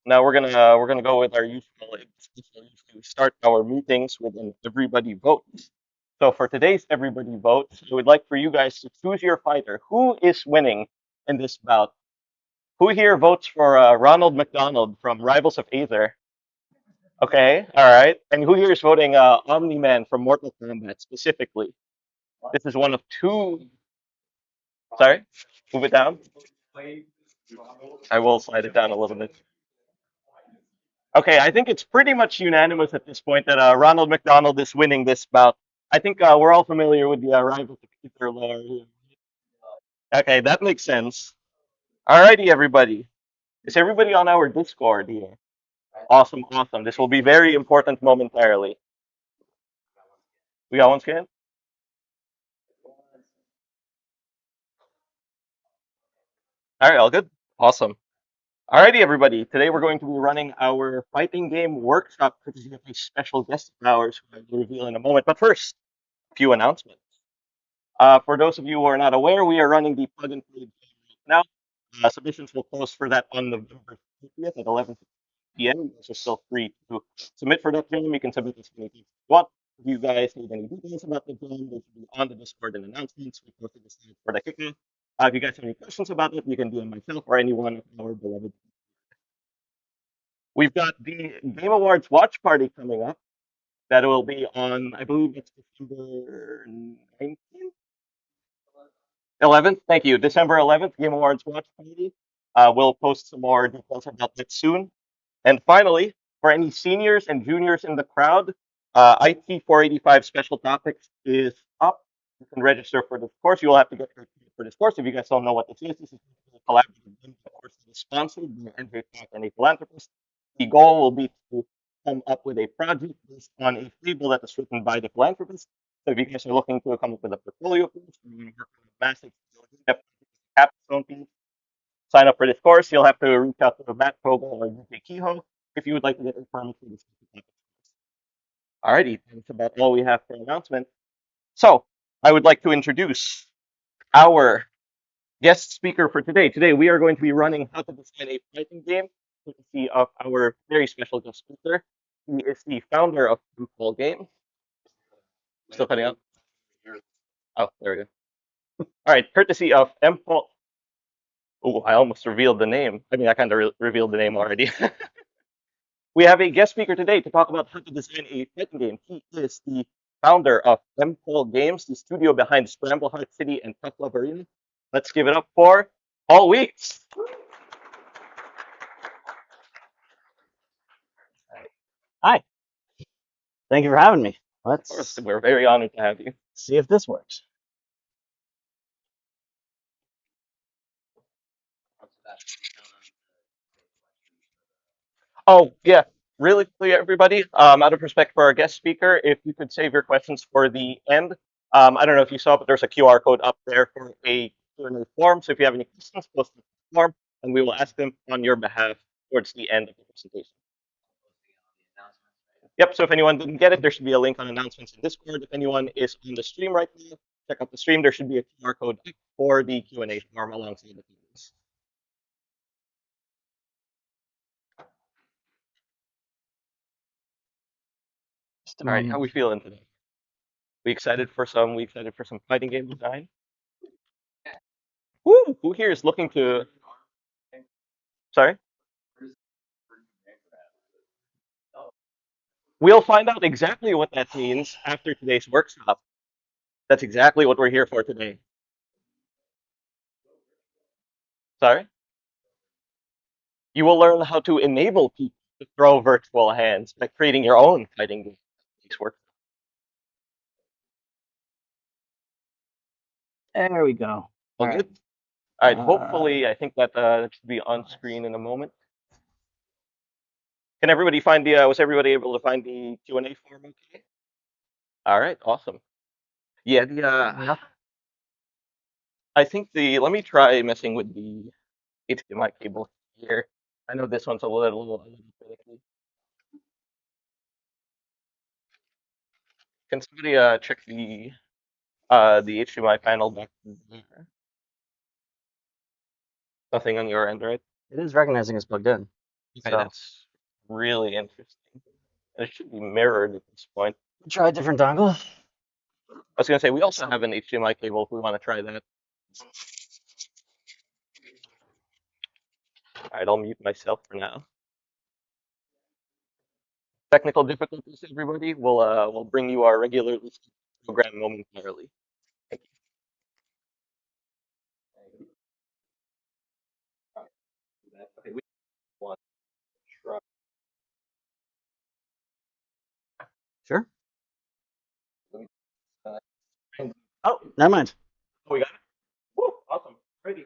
Now we're gonna go with our usual. We start our meetings with an everybody votes. So for today's everybody votes, I would like for you guys to choose your fighter. Who is winning in this bout? Who here votes for Ronald McDonald from Rivals of Aether? Okay, all right. And who here is voting Omni-Man from Mortal Kombat specifically? This is one of two. Sorry, move it down. I will slide it down a little bit. Okay, I think it's pretty much unanimous at this point that Ronald McDonald is winning this bout. I think we're all familiar with the Rivals of Aether lore here. Okay, that makes sense. Alrighty, everybody. Is everybody on our Discord here? Awesome, awesome. This will be very important momentarily. We got one scan? All right, all good. Awesome. Alrighty, everybody. Today we're going to be running our fighting game workshop courtesy of a special guest of ours who I will reveal in a moment. But first, a few announcements. For those of you who are not aware, we are running the plug and play game right now. Submissions will close for that on November 30th at 11 p.m. So still free to submit for that game. You can submit as many games as you want. If you guys need any details about the game, they should be on the Discord and announcements. We posted this for the kickoff. If you guys have any questions about it, you can DM myself or anyone of our beloved. We've got the Game Awards watch party coming up. That will be on, I believe it's December 19th? 11th. Thank you. December 11th, Game Awards watch party. We'll post some more details about that soon. And finally, for any seniors and juniors in the crowd, IT 485 Special Topics is up. You can register for this course. You will have to get registered for this course. If you guys don't know what this is a collaborative game course that is sponsored by NJIT and a philanthropist. The goal will be to come up with a project based on a fable that is written by the philanthropist. So if you guys are looking to come up with a portfolio piece, you want to work on a massive capstone piece, sign up for this course. You'll have to reach out to Matt Fogel or DJ Kehoe if you would like to get information for this topic. Alrighty, that's about all we have for announcement. So I would like to introduce our guest speaker for today. Today we are going to be running How to Design a Fighting Game, courtesy of our very special guest speaker. He is the founder of Scramble Games. Still cutting out? Oh, there we go. All right, courtesy of Paul. Oh, I almost revealed the name. I mean, I kind of revealed the name already. We have a guest speaker today to talk about how to design a fighting game. He is the founder of Paul Games, the studio behind Scramble, Heart City, and Tough Love Arena. Let's give it up for Paul Weeks. Hi. Thank you for having me. Of course, Let's we're very honored to have you. see if this works. Oh, yeah. Really quickly, everybody, out of respect for our guest speaker, if you could save your questions for the end. I don't know if you saw, but there's a QR code up there for a Q&A form. So if you have any questions, post the form, and we will ask them on your behalf towards the end of the presentation. Yep, so if anyone didn't get it, there should be a link on announcements in Discord. If anyone is on the stream right now, check out the stream. There should be a QR code for the Q&A form alongside the videos. Just a All right, moment. how we feeling today? We excited for some fighting game design? Woo! Who here is looking to? Sorry. We'll find out exactly what that means after today's workshop. That's exactly what we're here for today. Sorry. You will learn how to enable people to throw virtual hands by creating your own fighting game. Work. There we go. All right. good. All right. Hopefully, I think that should be on screen in a moment. Can everybody find the? Was everybody able to find the Q&A form? Okay. All right. Awesome. Yeah. I think the. Let me try messing with the HDMI cable here. I know this one's a little finicky. Can somebody check the HDMI panel back there? Nothing on your end, right? It is recognizing it's plugged in. Okay, So that's really interesting. It should be mirrored at this point. try a different dongle. I was gonna say we also have an HDMI cable if we want to try that. All right, I'll mute myself for now. Technical difficulties, everybody. We'll bring you our regularly scheduled program momentarily. Thank you. Okay, we want to try. Sure. Uh, Oh, never mind. oh, we got it. Woo, awesome. Ready.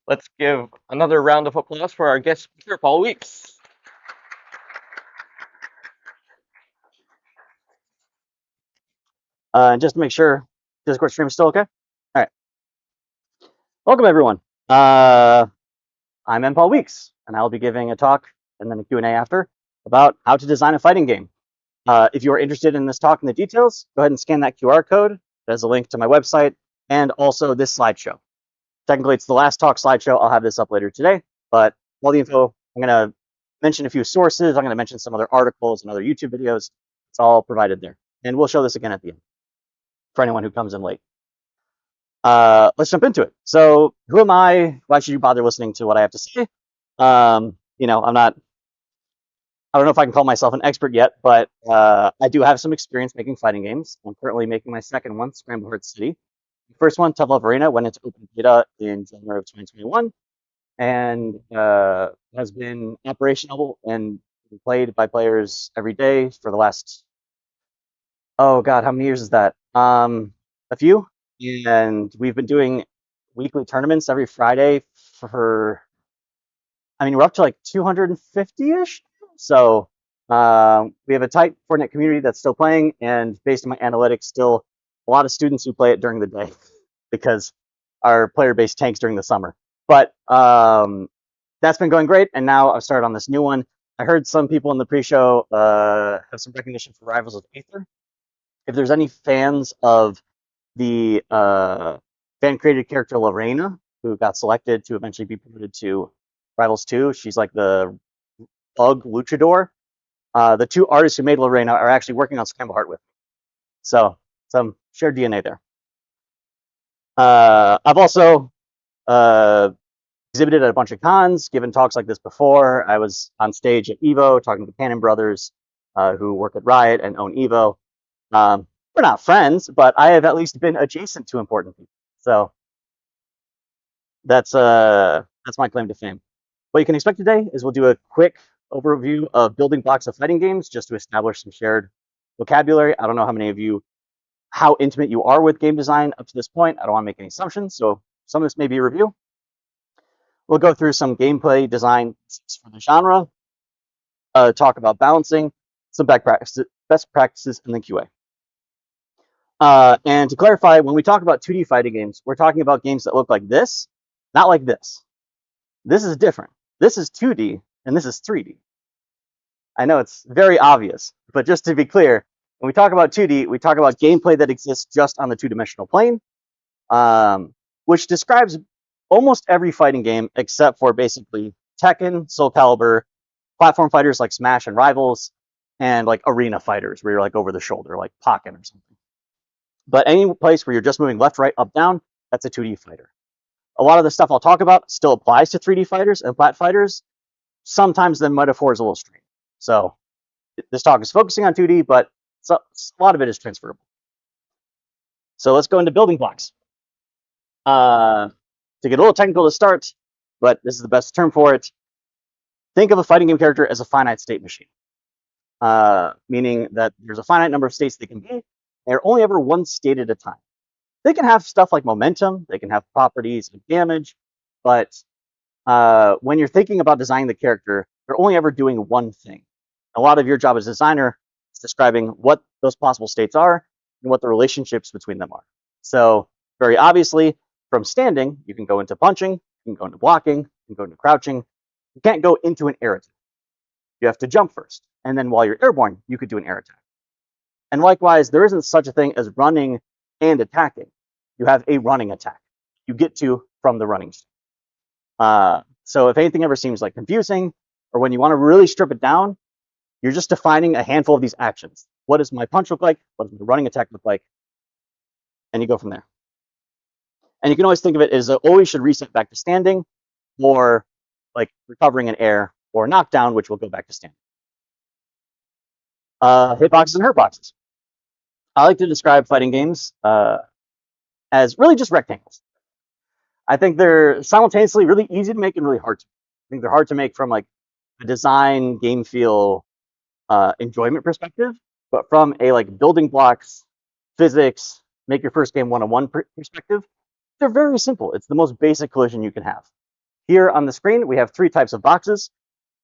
Let's give another round of applause for our guest speaker, Paul Weeks. Just to make sure Discord stream is still okay. All right. Welcome everyone. I'm M. Paul Weeks, and I'll be giving a talk and then a Q&A after about how to design a fighting game. If you are interested in this talk and the details, go ahead and scan that QR code. There's a link to my website and also this slideshow. Technically, it's the last talk slideshow. I'll have this up later today, but all the info, I'm going to mention a few sources. I'm going to mention some other articles and other YouTube videos. It's all provided there. And we'll show this again at the end for anyone who comes in late. Let's jump into it. So who am I? Why should you bother listening to what I have to say? You know, I don't know if I can call myself an expert yet, but I do have some experience making fighting games. I'm currently making my second one, Scramble City. The first one, Tough Love Arena, went into open beta in January of 2021 and has been operational and played by players every day for the last, oh God, how many years is that? A few. And we've been doing weekly tournaments every Friday for, I mean, we're up to like 250-ish. So we have a tight Fortnite community that's still playing, and based on my analytics, still a lot of students who play it during the day because our player base tanks during the summer. But that's been going great, and now I've started on this new one. I heard some people in the pre-show have some recognition for Rivals of Aether. If there's any fans of the fan-created character Lorena, who got selected to eventually be promoted to Rivals 2, she's like the bug luchador. The two artists who made Lorena are actually working on Scramble Heart with me. So some shared DNA there. I've also exhibited at a bunch of cons, given talks like this before. I was on stage at Evo talking to the Cannon brothers, who work at Riot and own Evo. We're not friends, but I have at least been adjacent to important people. So that's my claim to fame. What you can expect today is we'll do a quick overview of building blocks of fighting games just to establish some shared vocabulary. I don't know how intimate you are with game design up to this point. I don't want to make any assumptions, so some of this may be a review. We'll go through some gameplay design for the genre, talk about balancing, some best practices, and then QA. And to clarify, when we talk about 2D fighting games, we're talking about games that look like this, not like this. This is different. This is 2D, and this is 3D. I know it's very obvious, but just to be clear, when we talk about 2D, we talk about gameplay that exists just on the two-dimensional plane, which describes almost every fighting game except for basically Tekken, Soul Calibur, platform fighters like Smash and Rivals, and like arena fighters where you're like over the shoulder, like Pokken or something. But any place where you're just moving left, right, up, down, that's a 2D fighter. A lot of the stuff I'll talk about still applies to 3D fighters and plat fighters. Sometimes the metaphor is a little strange. So this talk is focusing on 2D, but a lot of it is transferable. So let's go into building blocks. To get a little technical to start, but this is the best term for it, think of a fighting game character as a finite state machine. Meaning that there's a finite number of states they can be. They're only ever one state at a time. They can have stuff like momentum, they can have properties of damage, but when you're thinking about designing the character, they're only ever doing one thing. A lot of your job as a designer is describing what those possible states are and what the relationships between them are. So very obviously, from standing, you can go into punching, you can go into blocking, you can go into crouching. You can't go into an air attack. You have to jump first. And then while you're airborne, you could do an air attack. And likewise, there isn't such a thing as running and attacking. You have a running attack. You get to from the running state. So if anything ever seems like confusing, or when you want to really strip it down, you're just defining a handful of these actions. What does my punch look like? What does my running attack look like? And you go from there. And you can always think of it as always should reset back to standing, or like recovering an air, or knockdown, which will go back to standing. Hitboxes and hurtboxes. I like to describe fighting games as really just rectangles. I think they're simultaneously really easy to make and really hard to make. I think they're hard to make from like a design, game feel, enjoyment perspective, but from a like building blocks, physics, make your first game one-on-one perspective, they're very simple. It's the most basic collision you can have. Here on the screen, we have 3 types of boxes.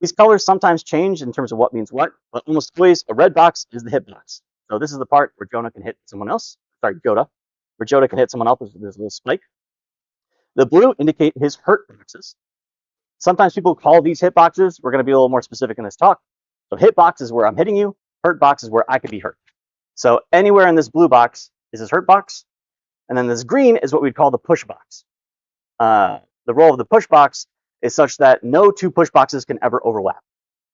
These colors sometimes change in terms of what means what, but almost always a red box is the hit box. So this is the part where Jonah can hit someone else. Sorry, Joda. Where Joda can hit someone else with this little spike. The blue indicate his hurt boxes. Sometimes people call these hit boxes. We're going to be a little more specific in this talk. So hit box is where I'm hitting you. Hurt box is where I could be hurt. So anywhere in this blue box is his hurt box. And then this green is what we'd call the push box. The role of the push box is such that no 2 push boxes can ever overlap.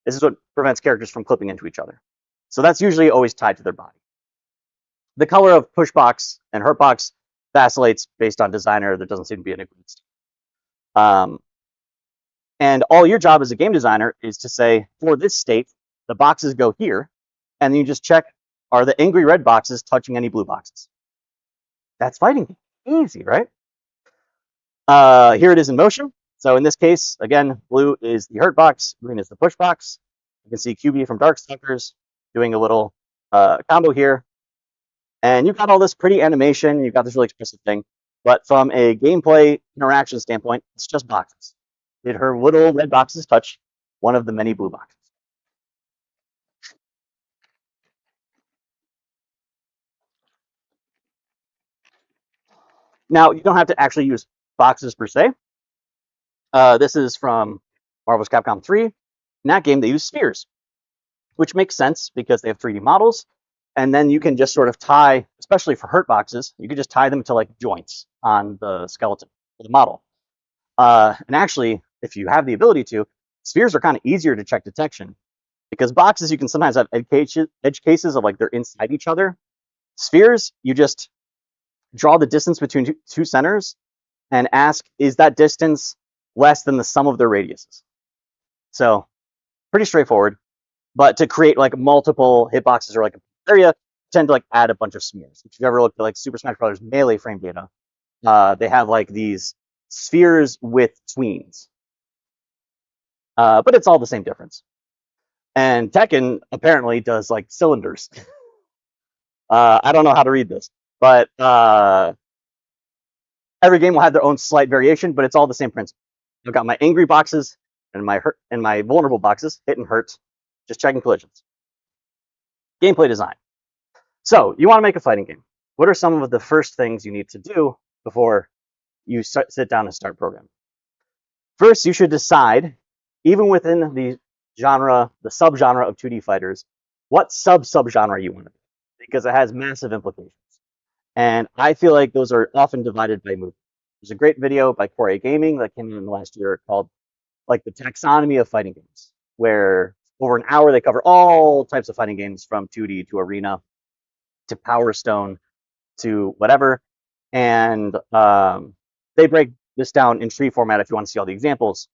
This is what prevents characters from clipping into each other. So that's usually always tied to their body. The color of push box and hurt box vacillates based on designer. There doesn't seem to be an agreement. And all your job as a game designer is to say, for this state, the boxes go here, and then you just check, are the angry red boxes touching any blue boxes? That's fighting. Easy, right? Here it is in motion. So in this case, again, blue is the hurt box, green is the push box. You can see QB from Darkstalkers doing a little combo here. And you've got all this pretty animation, you've got this really expressive thing, but from a gameplay interaction standpoint, it's just boxes. Did her little red boxes touch one of the many blue boxes? Now, you don't have to actually use boxes per se. This is from Marvel's Capcom 3. In that game, they use spheres, which makes sense because they have 3D models. And then you can just sort of tie, especially for hurt boxes, you can just tie them to like joints on the skeleton of the model. And actually, if you have the ability to, spheres are kind of easier to check detection because boxes, you can sometimes have edge cases of like they're inside each other. Spheres, you just draw the distance between 2 centers and ask, is that distance less than the sum of their radiuses? So pretty straightforward. But to create like multiple hitboxes or like an area, tend to like add a bunch of spheres. If you've ever looked at like Super Smash Bros. Melee frame data, they have like these spheres with tweens. But it's all the same difference. And Tekken apparently does like cylinders. I don't know how to read this, but every game will have their own slight variation, but it's all the same principle. I've got my angry boxes and my hurt and my vulnerable boxes, hit and hurt, just checking collisions. Gameplay design. So you want to make a fighting game. What are some of the first things you need to do before you sit down and start programming? First, you should decide, even within the genre, the subgenre of 2D fighters, what subgenre you want to be, because it has massive implications. And I feel like those are often divided by movement. There's a great video by Core Gaming that came in the last year called like the taxonomy of fighting games, where over an hour they cover all types of fighting games from 2D to Arena to Power Stone to whatever. And they break this down in tree format if you want to see all the examples.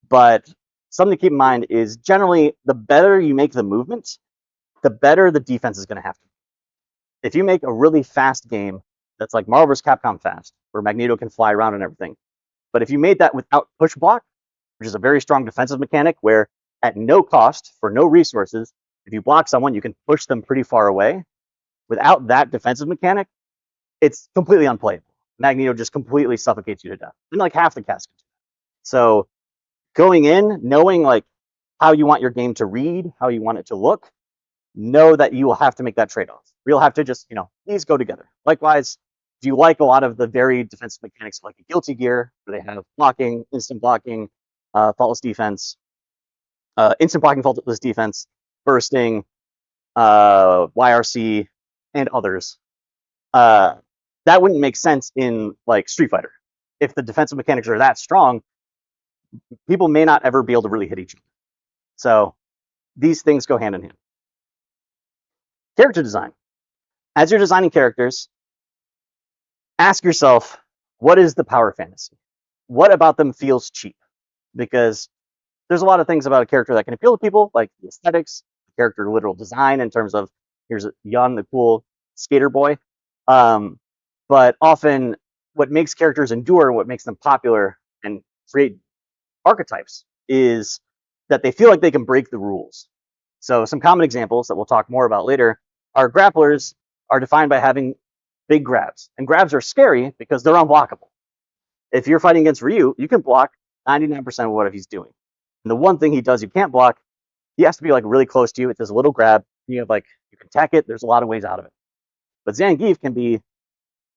But something to keep in mind is generally the better you make the movement, the better the defense is going to have to be. If you make a really fast game that's like Marvel vs. Capcom fast, where Magneto can fly around and everything, but if you made that without push block, which is a very strong defensive mechanic where at no cost, for no resources, if you block someone, you can push them pretty far away. Without that defensive mechanic, it's completely unplayable. Magneto just completely suffocates you to death, and like half the cast. So going in, knowing like how you want your game to read, how you want it to look, know that you will have to make that trade-off. You'll have to just, these go together. Likewise, if you like a lot of the varied defensive mechanics like a Guilty Gear, where they have blocking, instant blocking, faultless defense, instant blocking, faultless defense, bursting, YRC, and others, that wouldn't make sense in like Street Fighter. If the defensive mechanics are that strong, people may not ever be able to really hit each other. So these things go hand in hand. Character design. As you're designing characters, ask yourself, what is the power fantasy? What about them feels cheap? Because there's a lot of things about a character that can appeal to people, like the aesthetics, the character literal design in terms of here's Yun, the cool skater boy. But often what makes characters endure, what makes them popular and create archetypes is that they feel like they can break the rules. So some common examples that we'll talk more about later are grapplers are defined by having big grabs. And grabs are scary because they're unblockable. If you're fighting against Ryu, you can block 99% of what he's doing. And the one thing he does you can't block, he has to be like really close to you. It does a little grab. You have like, you can tack it. There's a lot of ways out of it. But Zangief can be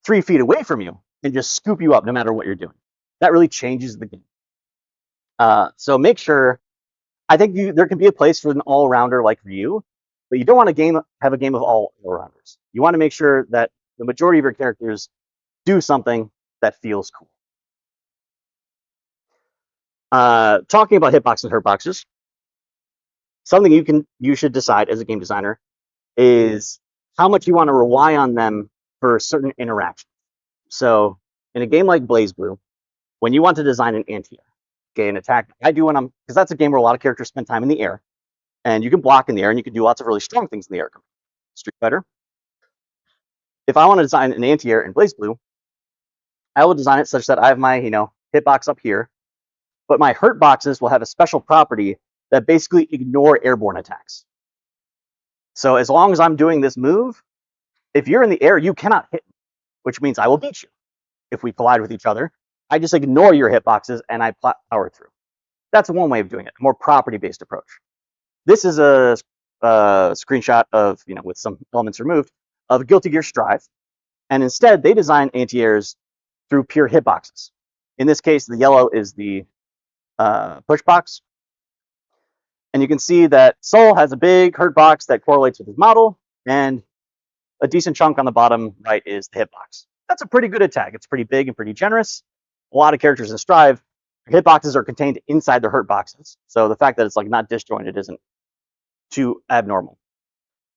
3 feet away from you and just scoop you up no matter what you're doing. That really changes the game. So make sure, I think there can be a place for an all-rounder like Ryu, but you don't want to have a game of all-rounders. You want to make sure that the majority of your characters do something that feels cool. Talking about hitboxes and hurtboxes, something you should decide as a game designer is how much you want to rely on them for certain interactions. So in a game like BlazBlue, when you want to design an anti-air, okay, an attack, I do when because that's a game where a lot of characters spend time in the air, and you can block in the air, and you can do lots of really strong things in the air. Street Fighter. If I want to design an anti-air in BlazBlue, I will design it such that I have my hitbox up here, but my hurt boxes will have a special property that basically ignore airborne attacks. So as long as I'm doing this move, if you're in the air, you cannot hit me, which means I will beat you. If we collide with each other, I just ignore your hitboxes and I power through. That's one way of doing it, a more property-based approach. This is a screenshot of, with some elements removed, of Guilty Gear Strive. And instead, they design anti-airs through pure hitboxes. In this case, the yellow is the push box. And you can see that Soul has a big hurt box that correlates with his model, and a decent chunk on the bottom right is the hitbox. That's a pretty good attack. It's pretty big and pretty generous. A lot of characters in Strive, hitboxes are contained inside their hurt boxes. So the fact that it's like not disjointed isn't too abnormal.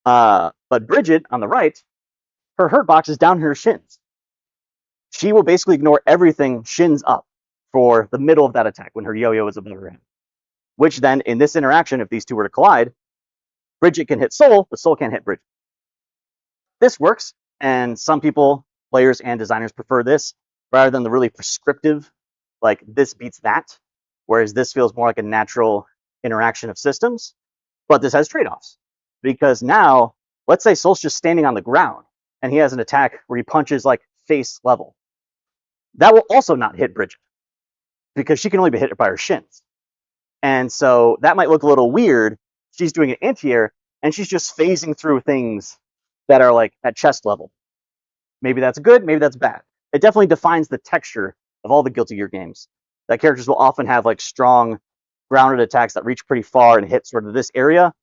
But Bridget on the right, her hurt box is down her shins. She will basically ignore everything shins up for the middle of that attack when her yo-yo is above her head. Which then, in this interaction, if these two were to collide, Bridget can hit Soul, but Soul can't hit Bridget. This works, and some people, players and designers, prefer this rather than the really prescriptive, like this beats that, whereas this feels more like a natural interaction of systems. But this has trade-offs, because now, let's say Soul's just standing on the ground, and he has an attack where he punches like face level. That will also not hit Bridget, because she can only be hit by her shins. And so that might look a little weird. She's doing an anti-air, and she's just phasing through things that are like at chest level. Maybe that's good, maybe that's bad. It definitely defines the texture of all the Guilty Gear games. That characters will often have like strong grounded attacks that reach pretty far and hit sort of this area.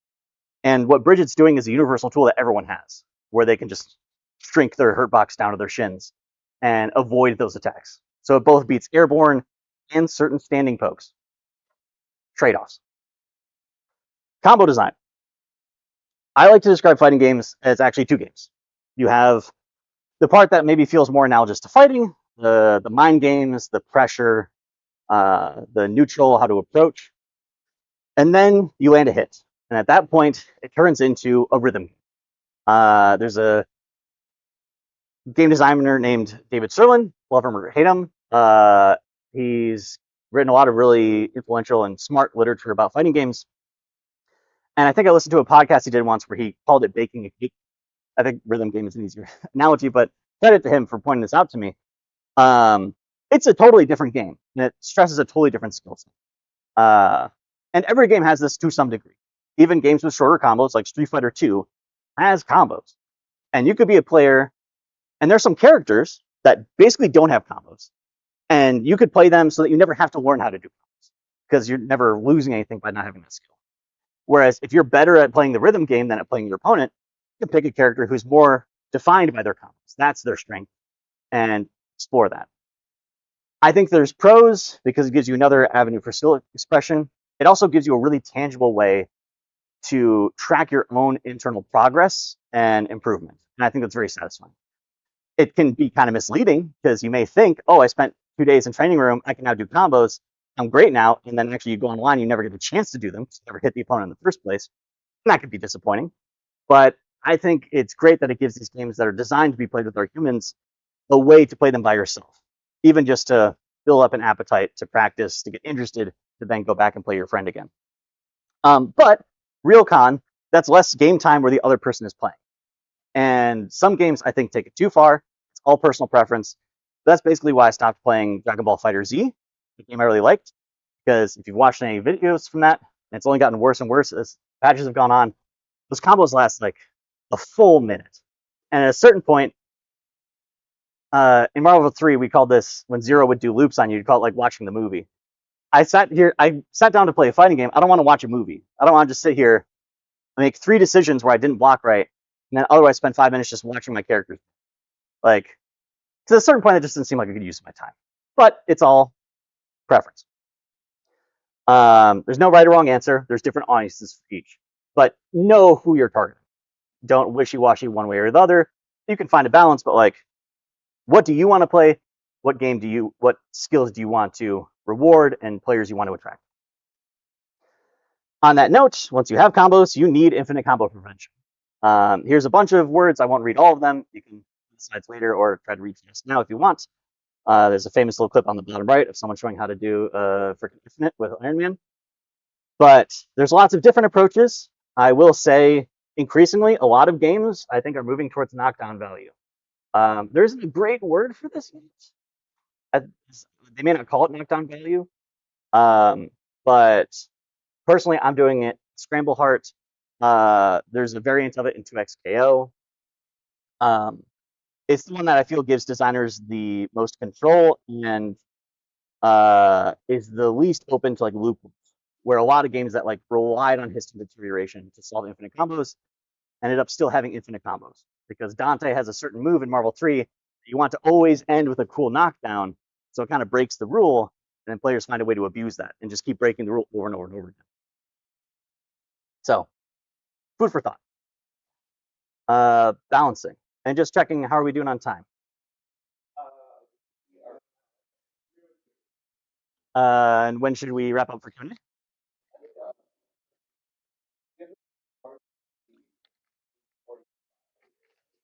And what Bridget's doing is a universal tool that everyone has, where they can just shrink their hurt box down to their shins and avoid those attacks. So it both beats airborne and certain standing pokes. Trade-offs. Combo design. I like to describe fighting games as actually two games. You have the part that maybe feels more analogous to fighting, the mind games, the pressure, the neutral, how to approach. And then you land a hit. And at that point, it turns into a rhythm. There's a game designer named David Sirlin, love him or hate him. He's written a lot of really influential and smart literature about fighting games. And I think I listened to a podcast he did once where he called it baking a cake. I think rhythm game is an easier analogy, but credit to him for pointing this out to me. It's a totally different game, and it stresses a totally different skill set. And every game has this to some degree. Even games with shorter combos, like Street Fighter 2, has combos. And you could be a player, and there's some characters that basically don't have combos. And you could play them so that you never have to learn how to do combos, because you're never losing anything by not having that skill. Whereas if you're better at playing the rhythm game than at playing your opponent, you can pick a character who's more defined by their combos. That's their strength, and explore that. I think there's pros because it gives you another avenue for skill expression. It also gives you a really tangible way to track your own internal progress and improvement. And I think that's very satisfying. It can be kind of misleading because you may think, oh, I spent 2 days in training room, I can now do combos, I'm great now. And then actually you go online, you never get a chance to do them because you never hit the opponent in the first place. And that could be disappointing. But I think it's great that it gives these games that are designed to be played with our humans a way to play them by yourself, even just to build up an appetite to practice, to get interested, to then go back and play your friend again. But real con, that's less game time where the other person is playing. And some games I think take it too far. It's all personal preference. That's basically why I stopped playing Dragon Ball Fighter Z, a game I really liked, because if you've watched any videos from that, and it's only gotten worse and worse as patches have gone on, those combos last like a full minute. And at a certain point, in Marvel 3, we called this when Zero would do loops on you, you'd call it like watching the movie. I sat down to play a fighting game. I don't want to watch a movie. I don't want to just sit here and make 3 decisions where I didn't block right, and then otherwise spend 5 minutes just watching my characters. Like, to a certain point, it just didn't seem like a good use of my time. But it's all preference. There's no right or wrong answer. There's different audiences for each. But know who you're targeting. Don't wishy-washy one way or the other. You can find a balance, but like, what do you want to play? What skills do you want to reward and players you want to attract? On that note, once you have combos, you need infinite combo prevention. Here's a bunch of words. I won't read all of them. You can read the slides later or try to read just now if you want. There's a famous little clip on the bottom right of someone showing how to do freaking infinite with Iron Man. But there's lots of different approaches. I will say, increasingly, a lot of games I think are moving towards knockdown value. There isn't a great word for this yet. They may not call it knockdown value, but personally, I'm doing it Scramble Heart. There's a variant of it in 2xKO. It's the one that I feel gives designers the most control and is the least open to like loopholes, where a lot of games that like relied on history deterioration to solve infinite combos ended up still having infinite combos because Dante has a certain move in Marvel 3 that you want to always end with a cool knockdown, so it kind of breaks the rule, and then players find a way to abuse that and just keep breaking the rule over and over and over again. So, food for thought. Balancing and just checking how are we doing on time. And when should we wrap up for Q&A?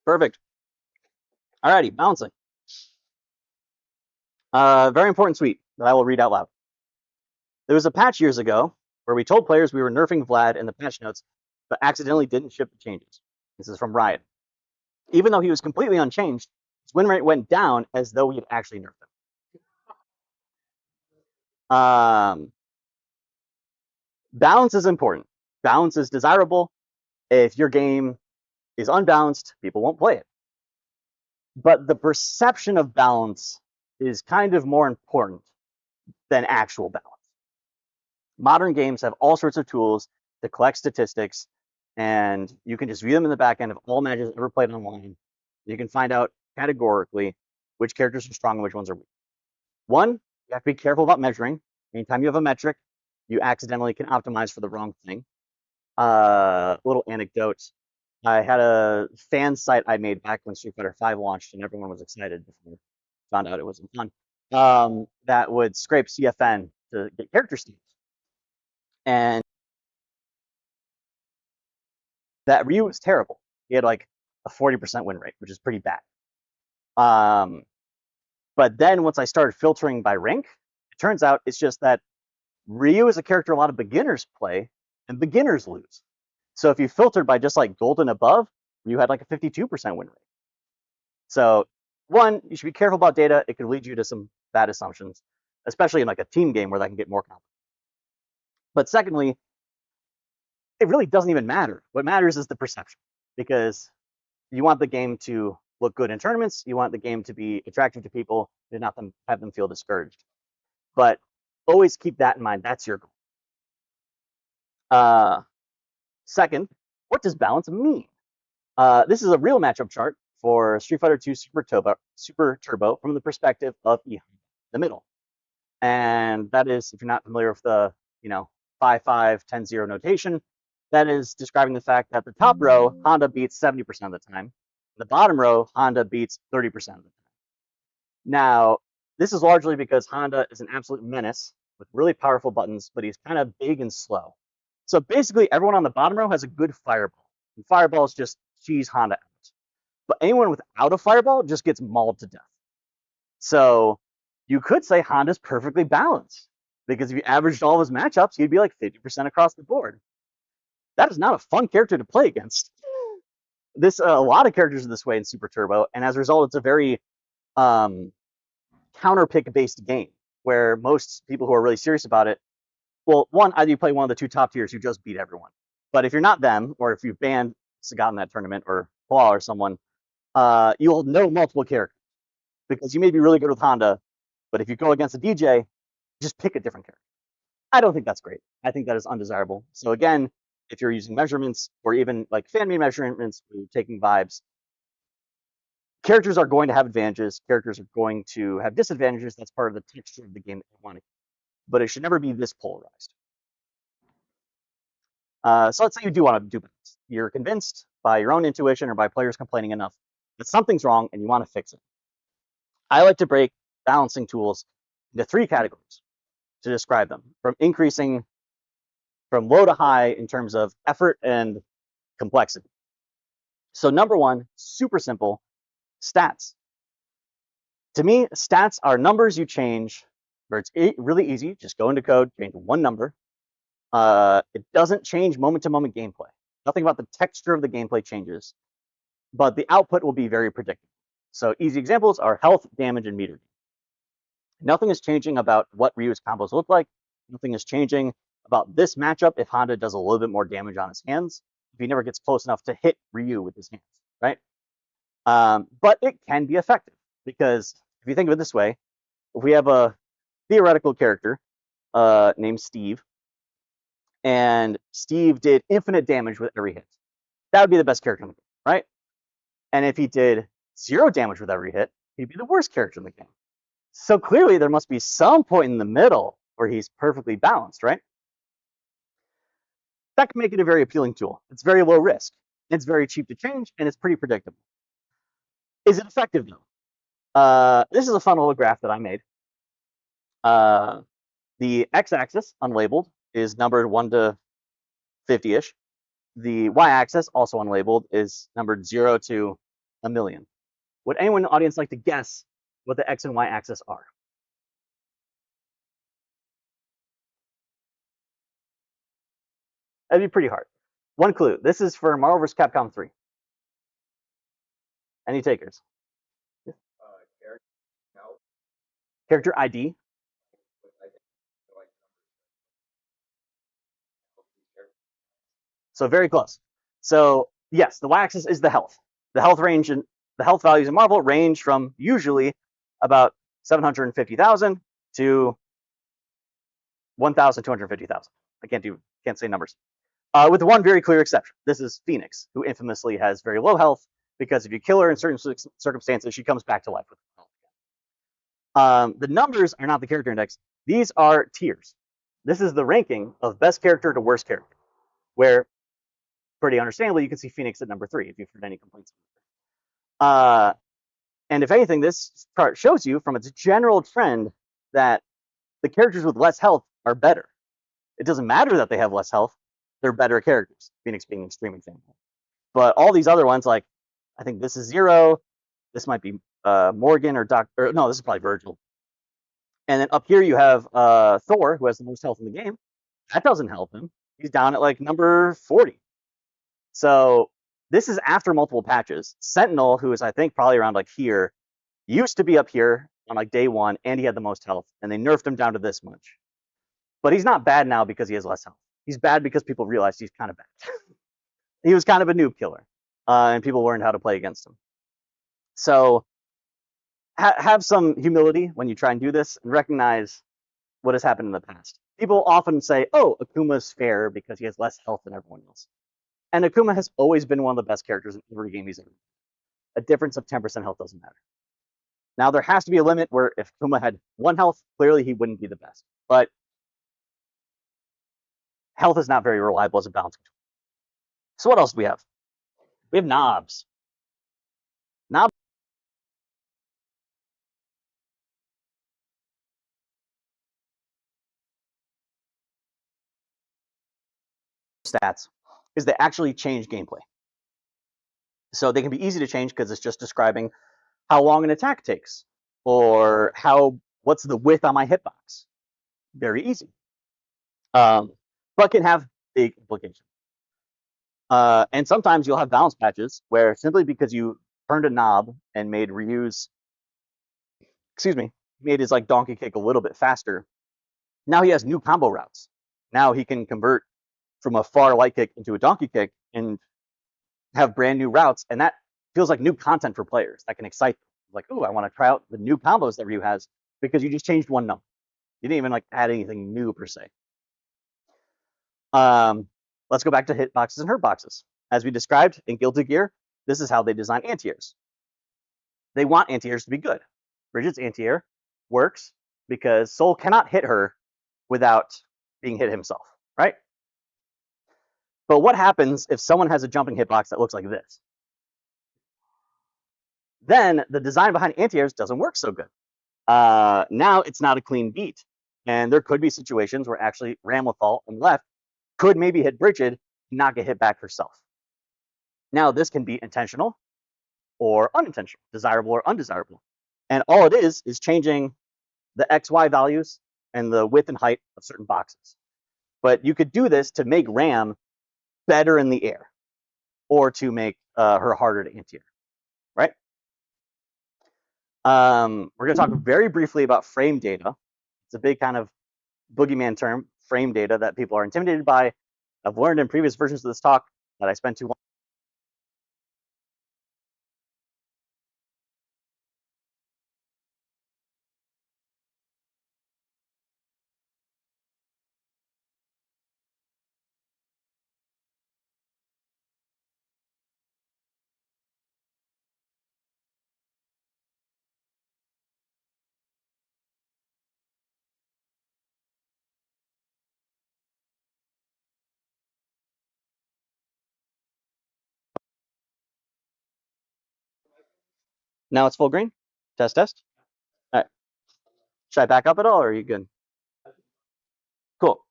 Perfect. Alrighty, balancing. Very important tweet that I will read out loud. There was a patch years ago where we told players we were nerfing Vlad in the patch notes, but accidentally didn't ship the changes. This is from Riot. Even though he was completely unchanged, his win rate went down as though we had actually nerfed him. Balance is important. Balance is desirable. If your game is unbalanced, people won't play it. But the perception of balance is kind of more important than actual balance. Modern games have all sorts of tools to collect statistics, and you can just view them in the back end of all matches ever played online. You can find out categorically which characters are strong and which ones are weak. One, you have to be careful about measuring. Anytime you have a metric, you accidentally can optimize for the wrong thing. Little anecdote. I had a fan site I made back when Street Fighter V launched, and everyone was excited before found out it wasn't fun. That would scrape CFN to get character stats. And that Ryu was terrible. He had like a 40% win rate, which is pretty bad. But then once I started filtering by rank, it turns out it's just that Ryu is a character a lot of beginners play, and beginners lose. So if you filtered by just like gold and above, Ryu had like a 52% win rate. So one, you should be careful about data. It could lead you to some bad assumptions, especially in like a team game where that can get more complicated. But secondly, it really doesn't even matter. What matters is the perception, because you want the game to look good in tournaments. You want the game to be attractive to people and not have them feel discouraged. But always keep that in mind. That's your goal. Second, what does balance mean? This is a real matchup chart for Street Fighter II Super Turbo from the perspective of E. the middle. And that is, if you're not familiar with the 5-5-10-0 notation, that is describing the fact that the top row, Honda beats 70% of the time. The bottom row, Honda beats 30% of the time. Now, this is largely because Honda is an absolute menace with really powerful buttons, but he's kind of big and slow. So basically, everyone on the bottom row has a good fireball. And fireballs just cheese Honda out. But anyone without a fireball just gets mauled to death. So you could say Honda's perfectly balanced, because if you averaged all of his matchups, he'd be like 50% across the board. That is not a fun character to play against. A lot of characters are this way in Super Turbo, and as a result, it's a very counter pick based game where most people who are really serious about it, well, one, either you play one of the two top tiers who just beat everyone. But if you're not them, or if you've banned Sagat in that tournament, or Paul or someone, you'll know multiple characters, because you may be really good with Honda, but if you go against a DJ, just pick a different character. I don't think that's great. I think that is undesirable. So again, if you're using measurements, or even like fan-made measurements, or you're taking vibes, characters are going to have advantages. Characters are going to have disadvantages. That's part of the texture of the game that you want to. But it should never be this polarized. So let's say you do want to do balance. You're convinced by your own intuition or by players complaining enough that something's wrong and you want to fix it. I like to break balancing tools into 3 categories to describe them, from increasing from low to high in terms of effort and complexity. So number 1, super simple, stats. To me, stats are numbers you change, where it's really easy. Just go into code, change one number. It doesn't change moment-to-moment gameplay. Nothing about the texture of the gameplay changes, but the output will be very predictable. So easy examples are health, damage, and meter. Nothing is changing about what Ryu's combos look like. Nothing is changing about this matchup if Honda does a little bit more damage on his hands, if he never gets close enough to hit Ryu with his hands, right? But it can be effective, because if you think of it this way, if we have a theoretical character named Steve, and Steve did infinite damage with every hit, that would be the best character in the game, right? And if he did 0 damage with every hit, he'd be the worst character in the game. So clearly there must be some point in the middle where he's perfectly balanced, right? That can make it a very appealing tool. It's very low risk. It's very cheap to change, and it's pretty predictable. Is it effective, though? This is a fun little graph that I made. The x-axis, unlabeled, is numbered 1 to 50-ish. The y-axis, also unlabeled, is numbered 0 to 1,000,000. Would anyone in the audience like to guess what the x and y-axis are? That'd be pretty hard. One clue. This is for Marvel vs. Capcom 3. Any takers? Character ID. So very close. So yes, the y-axis is the health. The health range and the health values in Marvel range from usually about 750,000 to 1,250,000. I can't say numbers. With one very clear exception. This is Phoenix, who infamously has very low health, because if you kill her in certain circumstances, she comes back to life with health. The numbers are not the character index. These are tiers. This is the ranking of best character to worst character, where, pretty understandably, you can see Phoenix at number 3 if you've heard any complaints. And if anything, this chart shows you from its general trend that the characters with less health are better. It doesn't matter that they have less health. They're better characters, Phoenix being an extreme example. But all these other ones, like, I think this is Zero. This might be Morgan or no, this is probably Virgil. And then up here you have Thor, who has the most health in the game. That doesn't help him. He's down at like number 40. So this is after multiple patches. Sentinel, who is I think probably around like here, used to be up here on like day 1, and he had the most health, and they nerfed him down to this much. But he's not bad now because he has less health. He's bad because people realized he's kind of bad. He was kind of a noob killer, and people learned how to play against him. So have some humility when you try and do this, and recognize what has happened in the past. People often say, oh, Akuma's fair because he has less health than everyone else. And Akuma has always been one of the best characters in every game he's ever played. A difference of 10% health doesn't matter. Now, there has to be a limit where if Kuma had 1 health, clearly he wouldn't be the best. But health is not very reliable as a balance control. So what else do we have? We have knobs. Knob stats is they actually change gameplay. So they can be easy to change because it's just describing how long an attack takes or what's the width on my hitbox. Very easy. But can have big implications. And sometimes you'll have balance patches where simply because you turned a knob and made Ryu's, made his like donkey kick a little bit faster, now he has new combo routes. Now he can convert from a far light kick into a donkey kick and have brand new routes, and that feels like new content for players. That can excite them. Like, oh, I want to try out the new combos that Ryu has because you just changed one number. You didn't even like add anything new per se. Let's go back to hitboxes and hurtboxes. As we described in Guilty Gear, this is how they design anti-airs. They want anti-airs to be good. Bridget's anti-air works because Soul cannot hit her without being hit himself, right? But what happens if someone has a jumping hitbox that looks like this? Then the design behind anti-airs doesn't work so good. Now it's not a clean beat. And there could be situations where actually Ramlethal on the left could maybe hit Bridget, not get hit back herself. Now this can be intentional or unintentional, desirable or undesirable. And all it is changing the XY values and the width and height of certain boxes. But you could do this to make Ram better in the air or to make her harder to anti-air, right? We're going to talk very briefly about frame data. It's a big kind of boogeyman term, frame data, that people are intimidated by. I've learned in previous versions of this talk that I spent too long. Now it's full green. Test, test. All right. Should I back up at all, or are you good? Cool.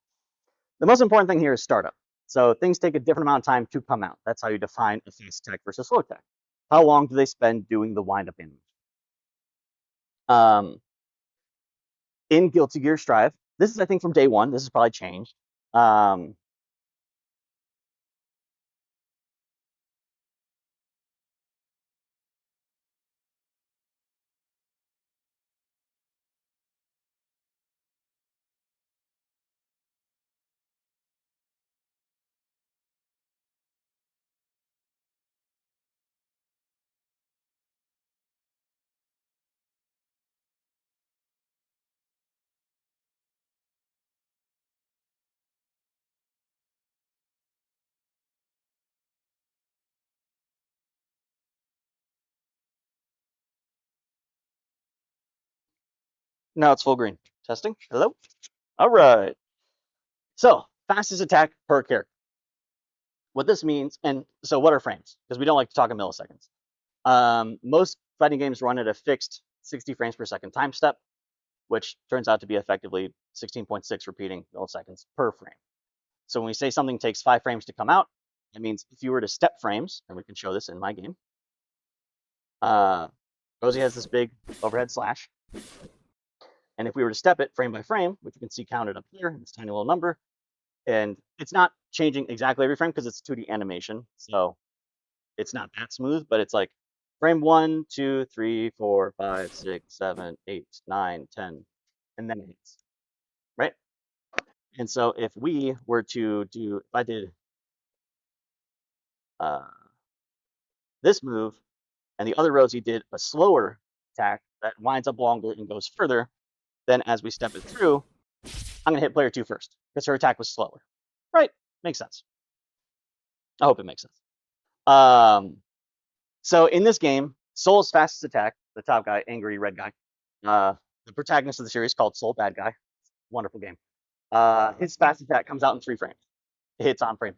The most important thing here is startup. So things take a different amount of time to come out. That's how you define a fast tech versus slow tech. How long do they spend doing the wind-up animation? In Guilty Gear Strive, this is, I think, from day one. This has probably changed. Now it's full green. Testing. Hello. All right. So fastest attack per character. What this means, and so what are frames? Because we don't like to talk in milliseconds. Most fighting games run at a fixed 60 frames per second time step, which turns out to be effectively 16.6 repeating milliseconds per frame. So when we say something takes 5 frames to come out, that means if you were to step frames, and we can show this in my game, Rosie has this big overhead slash. And if we were to step it frame by frame, which you can see counted up here, this tiny little number, and it's not changing exactly every frame because it's 2D animation, so it's not that smooth, but it's like frame 1, 2, 3, 4, 5, 6, 7, 8, 9, 10, and then it hits, right? And so if we were to do, if I did this move, and the other Rosie did a slower attack that winds up longer and goes further, then as we step it through, I'm going to hit player 2 first because her attack was slower. Right? Makes sense. I hope it makes sense. So in this game, Soul's fastest attack the top guy, angry red guy. The protagonist of the series called Soul, bad guy. Wonderful game. His fast attack comes out in 3 frames. It hits on frame.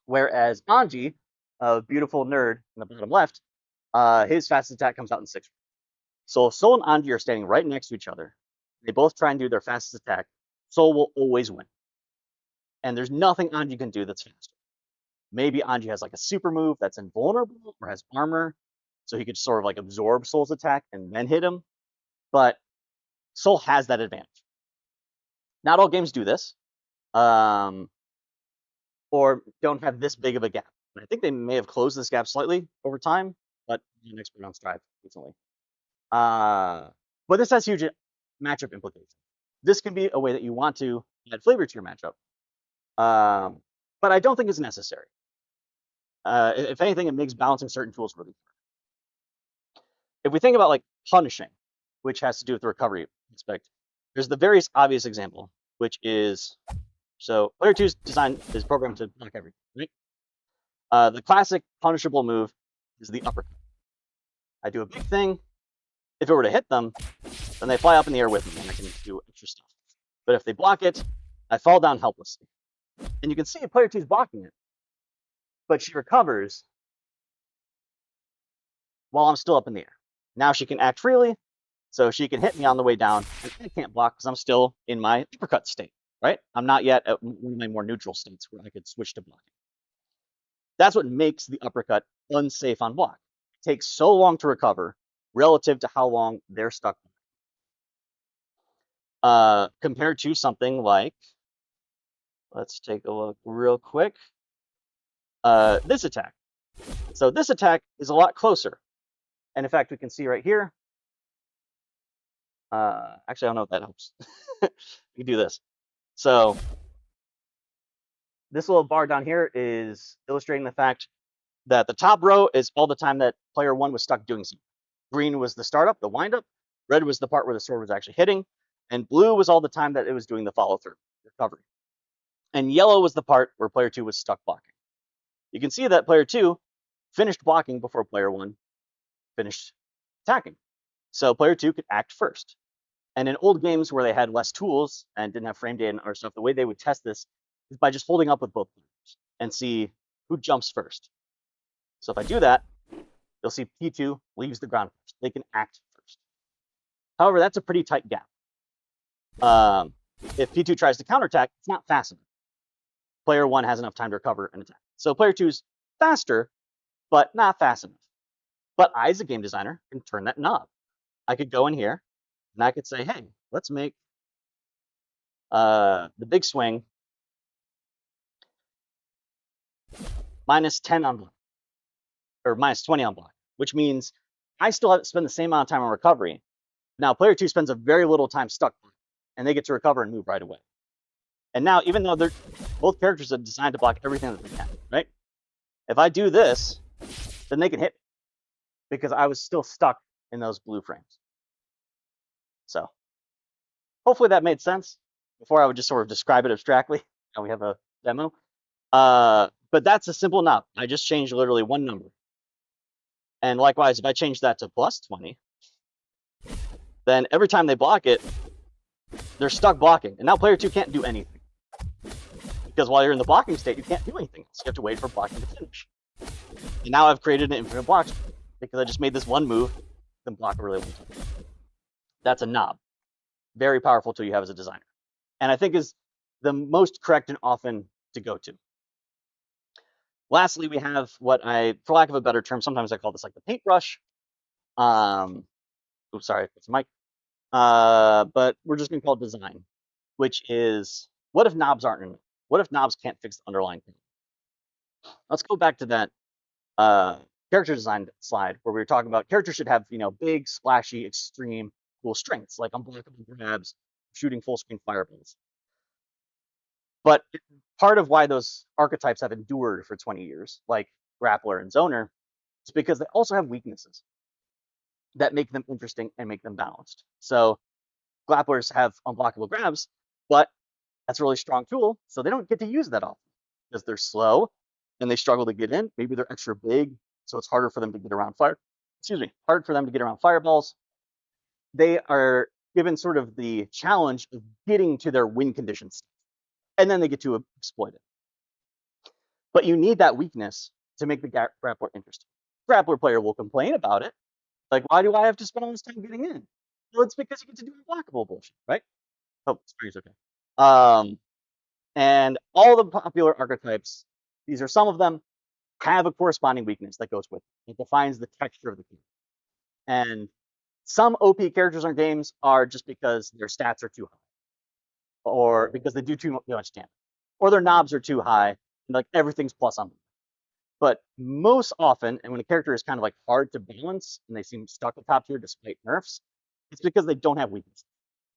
Whereas Anji, a beautiful nerd in the bottom left, his fast attack comes out in 6 frames. So if Soul and Anji are standing right next to each other, they both try and do their fastest attack, Soul will always win. And there's nothing Anji can do that's faster. Maybe Anji has like a super move that's invulnerable or has armor, so he could sort of like absorb Soul's attack and then hit him. But Soul has that advantage. Not all games do this, or don't have this big of a gap. And I think they may have closed this gap slightly over time, but I'm an expert on Strive recently. But this has huge matchup implications. This can be a way that you want to add flavor to your matchup. But I don't think it's necessary. If anything, it makes balancing certain tools really hard. If we think about like punishing, which has to do with the recovery aspect, there's the very obvious example, which is, so player 2's design is programmed to block everything, right? The classic punishable move is the uppercut. I do a big thing. If it were to hit them, then they fly up in the air with me and I can do extra stuff. But if they block it, I fall down helplessly. And you can see player 2's blocking it, but she recovers while I'm still up in the air. Now she can act freely, so she can hit me on the way down, and I can't block because I'm still in my uppercut state, right? I'm not yet at one of my more neutral states where I could switch to blocking. That's what makes the uppercut unsafe on block. It takes so long to recover relative to how long they're stuck. Compared to something like, let's take a look real quick. This attack. So this attack is a lot closer. And in fact, we can see right here. Actually, I don't know if that helps. We can do this. So this little bar down here is illustrating the fact that the top row is all the time that player 1 was stuck doing something. Green was the startup, the windup. Red was the part where the sword was actually hitting. And blue was all the time that it was doing the follow-through, recovery. And yellow was the part where player 2 was stuck blocking. You can see that player 2 finished blocking before player 1 finished attacking. So player 2 could act first. And in old games where they had less tools and didn't have frame data or stuff, the way they would test this is by just holding up with both players and see who jumps first. So if I do that, you'll see P2 leaves the ground first. They can act first. However, that's a pretty tight gap. If P2 tries to counterattack, it's not fast enough. Player 1 has enough time to recover and attack. So player 2's faster, but not fast enough. But I, as a game designer, can turn that knob. I could go in here, and I could say, hey, let's make the big swing -10 on block, or -20 on block, which means I still have to spend the same amount of time on recovery. Now, player 2 spends a very little time stuck, and they get to recover and move right away. And now, even though they're both characters are designed to block everything that they can, right? If I do this, then they can hit me because I was still stuck in those blue frames. So hopefully that made sense. Before I would just sort of describe it abstractly. Now we have a demo. But that's a simple knob. I just changed literally one number. And likewise, if I change that to +20, then every time they block it, they're stuck blocking. And now player 2 can't do anything. Because while you're in the blocking state, you can't do anything else. You have to wait for blocking to finish. And now I've created an infinite block because I just made this one move, then block a really long time. That's a knob. Very powerful tool you have as a designer. And I think is the most correct and often to go to. Lastly, we have what I, for lack of a better term, sometimes I call this like the paintbrush. Oops, sorry, it's a mic. But we're just going to call it design, which is, what if knobs aren't enough? What if knobs can't fix the underlying thing? Let's go back to that character design slide where we were talking about characters should have, big, splashy, extreme, cool strengths, like unblockable grabs, shooting full screen fireballs. But part of why those archetypes have endured for 20 years, like Grappler and Zoner, is because they also have weaknesses that make them interesting and make them balanced. So Grapplers have unblockable grabs, but that's a really strong tool, so they don't get to use that often because they're slow and they struggle to get in. Maybe they're extra big, so it's harder for them to get around fire. hard for them to get around fireballs. They are given sort of the challenge of getting to their win conditions, and then they get to exploit it. But you need that weakness to make the grappler interesting. Grappler player will complain about it. Like, why do I have to spend all this time getting in? Well, it's because you get to do unblockable bullshit, right? Oh, screen's okay. And all the popular archetypes, these are some of them, have a corresponding weakness that goes with it. It defines the texture of the game. And some OP characters in games are just because their stats are too high, or because they do too much damage, or their knobs are too high, and like everything's plus on them. But most often, and when a character is kind of like hard to balance and they seem stuck at top tier despite nerfs, it's because they don't have weaknesses.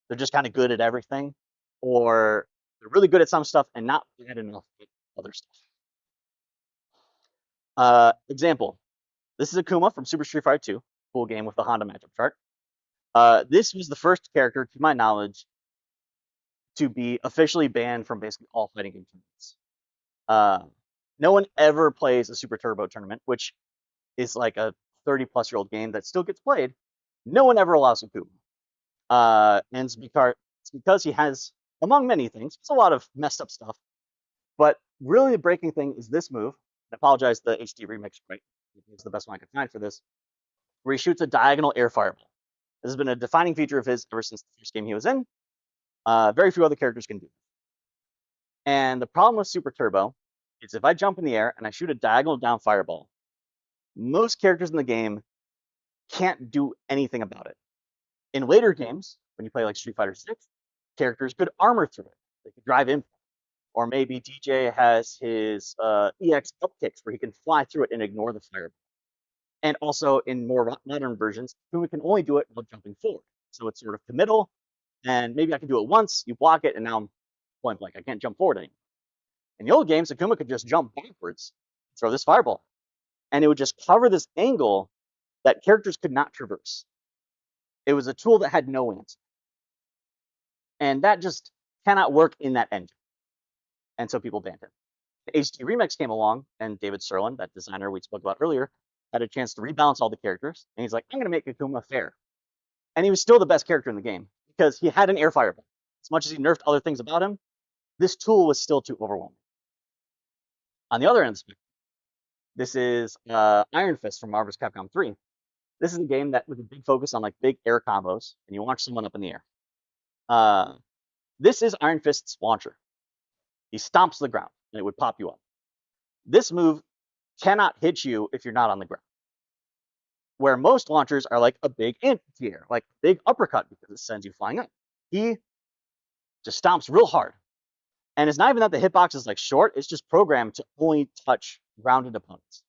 They're just kind of good at everything, or they're really good at some stuff and not bad enough at other stuff. Example, this is Akuma from Super Street Fighter 2, cool game with the Honda matchup chart. This was the first character, to my knowledge, to be officially banned from basically all fighting game tournaments. No one ever plays a Super Turbo tournament, which is like a 30-plus-year-old game that still gets played. No one ever allows Akuma. And it's because he has, among many things, it's a lot of messed up stuff. But really the breaking thing is this move. I apologize, the HD remix, right? It's the best one I could find for this, where he shoots a diagonal air fireball. This has been a defining feature of his ever since the first game he was in. Very few other characters can do it. And the problem with Super Turbo is if I jump in the air and I shoot a diagonal down fireball, most characters in the game can't do anything about it. In later games, when you play like Street Fighter 6, characters could armor through it. They could drive in. Or maybe DJ has his EX upkicks where he can fly through it and ignore the fireball. And also in more modern versions, Akuma can only do it while jumping forward. So it's sort of committal, and maybe I can do it once, you block it, and now I'm point blank. I can't jump forward anymore. In the old games, Akuma could just jump backwards, throw this fireball, and it would just cover this angle that characters could not traverse. It was a tool that had no answer. And that just cannot work in that engine. And so people banned him. The HD Remix came along, and David Serlin, that designer we spoke about earlier, had a chance to rebalance all the characters. And he's like, I'm going to make Akuma fair. And he was still the best character in the game because he had an air fireball. As much as he nerfed other things about him, this tool was still too overwhelming. On the other end of the spectrum, this is Iron Fist from Marvel's Capcom 3. This is a game that with a big focus on like big air combos, and you launch someone up in the air. This is Iron Fist's launcher. He stomps the ground, and it would pop you up. This move cannot hit you if you're not on the ground. Where most launchers are like a big anti-air, like big uppercut because it sends you flying up. He just stomps real hard. And it's not even that the hitbox is like short, it's just programmed to only touch grounded opponents.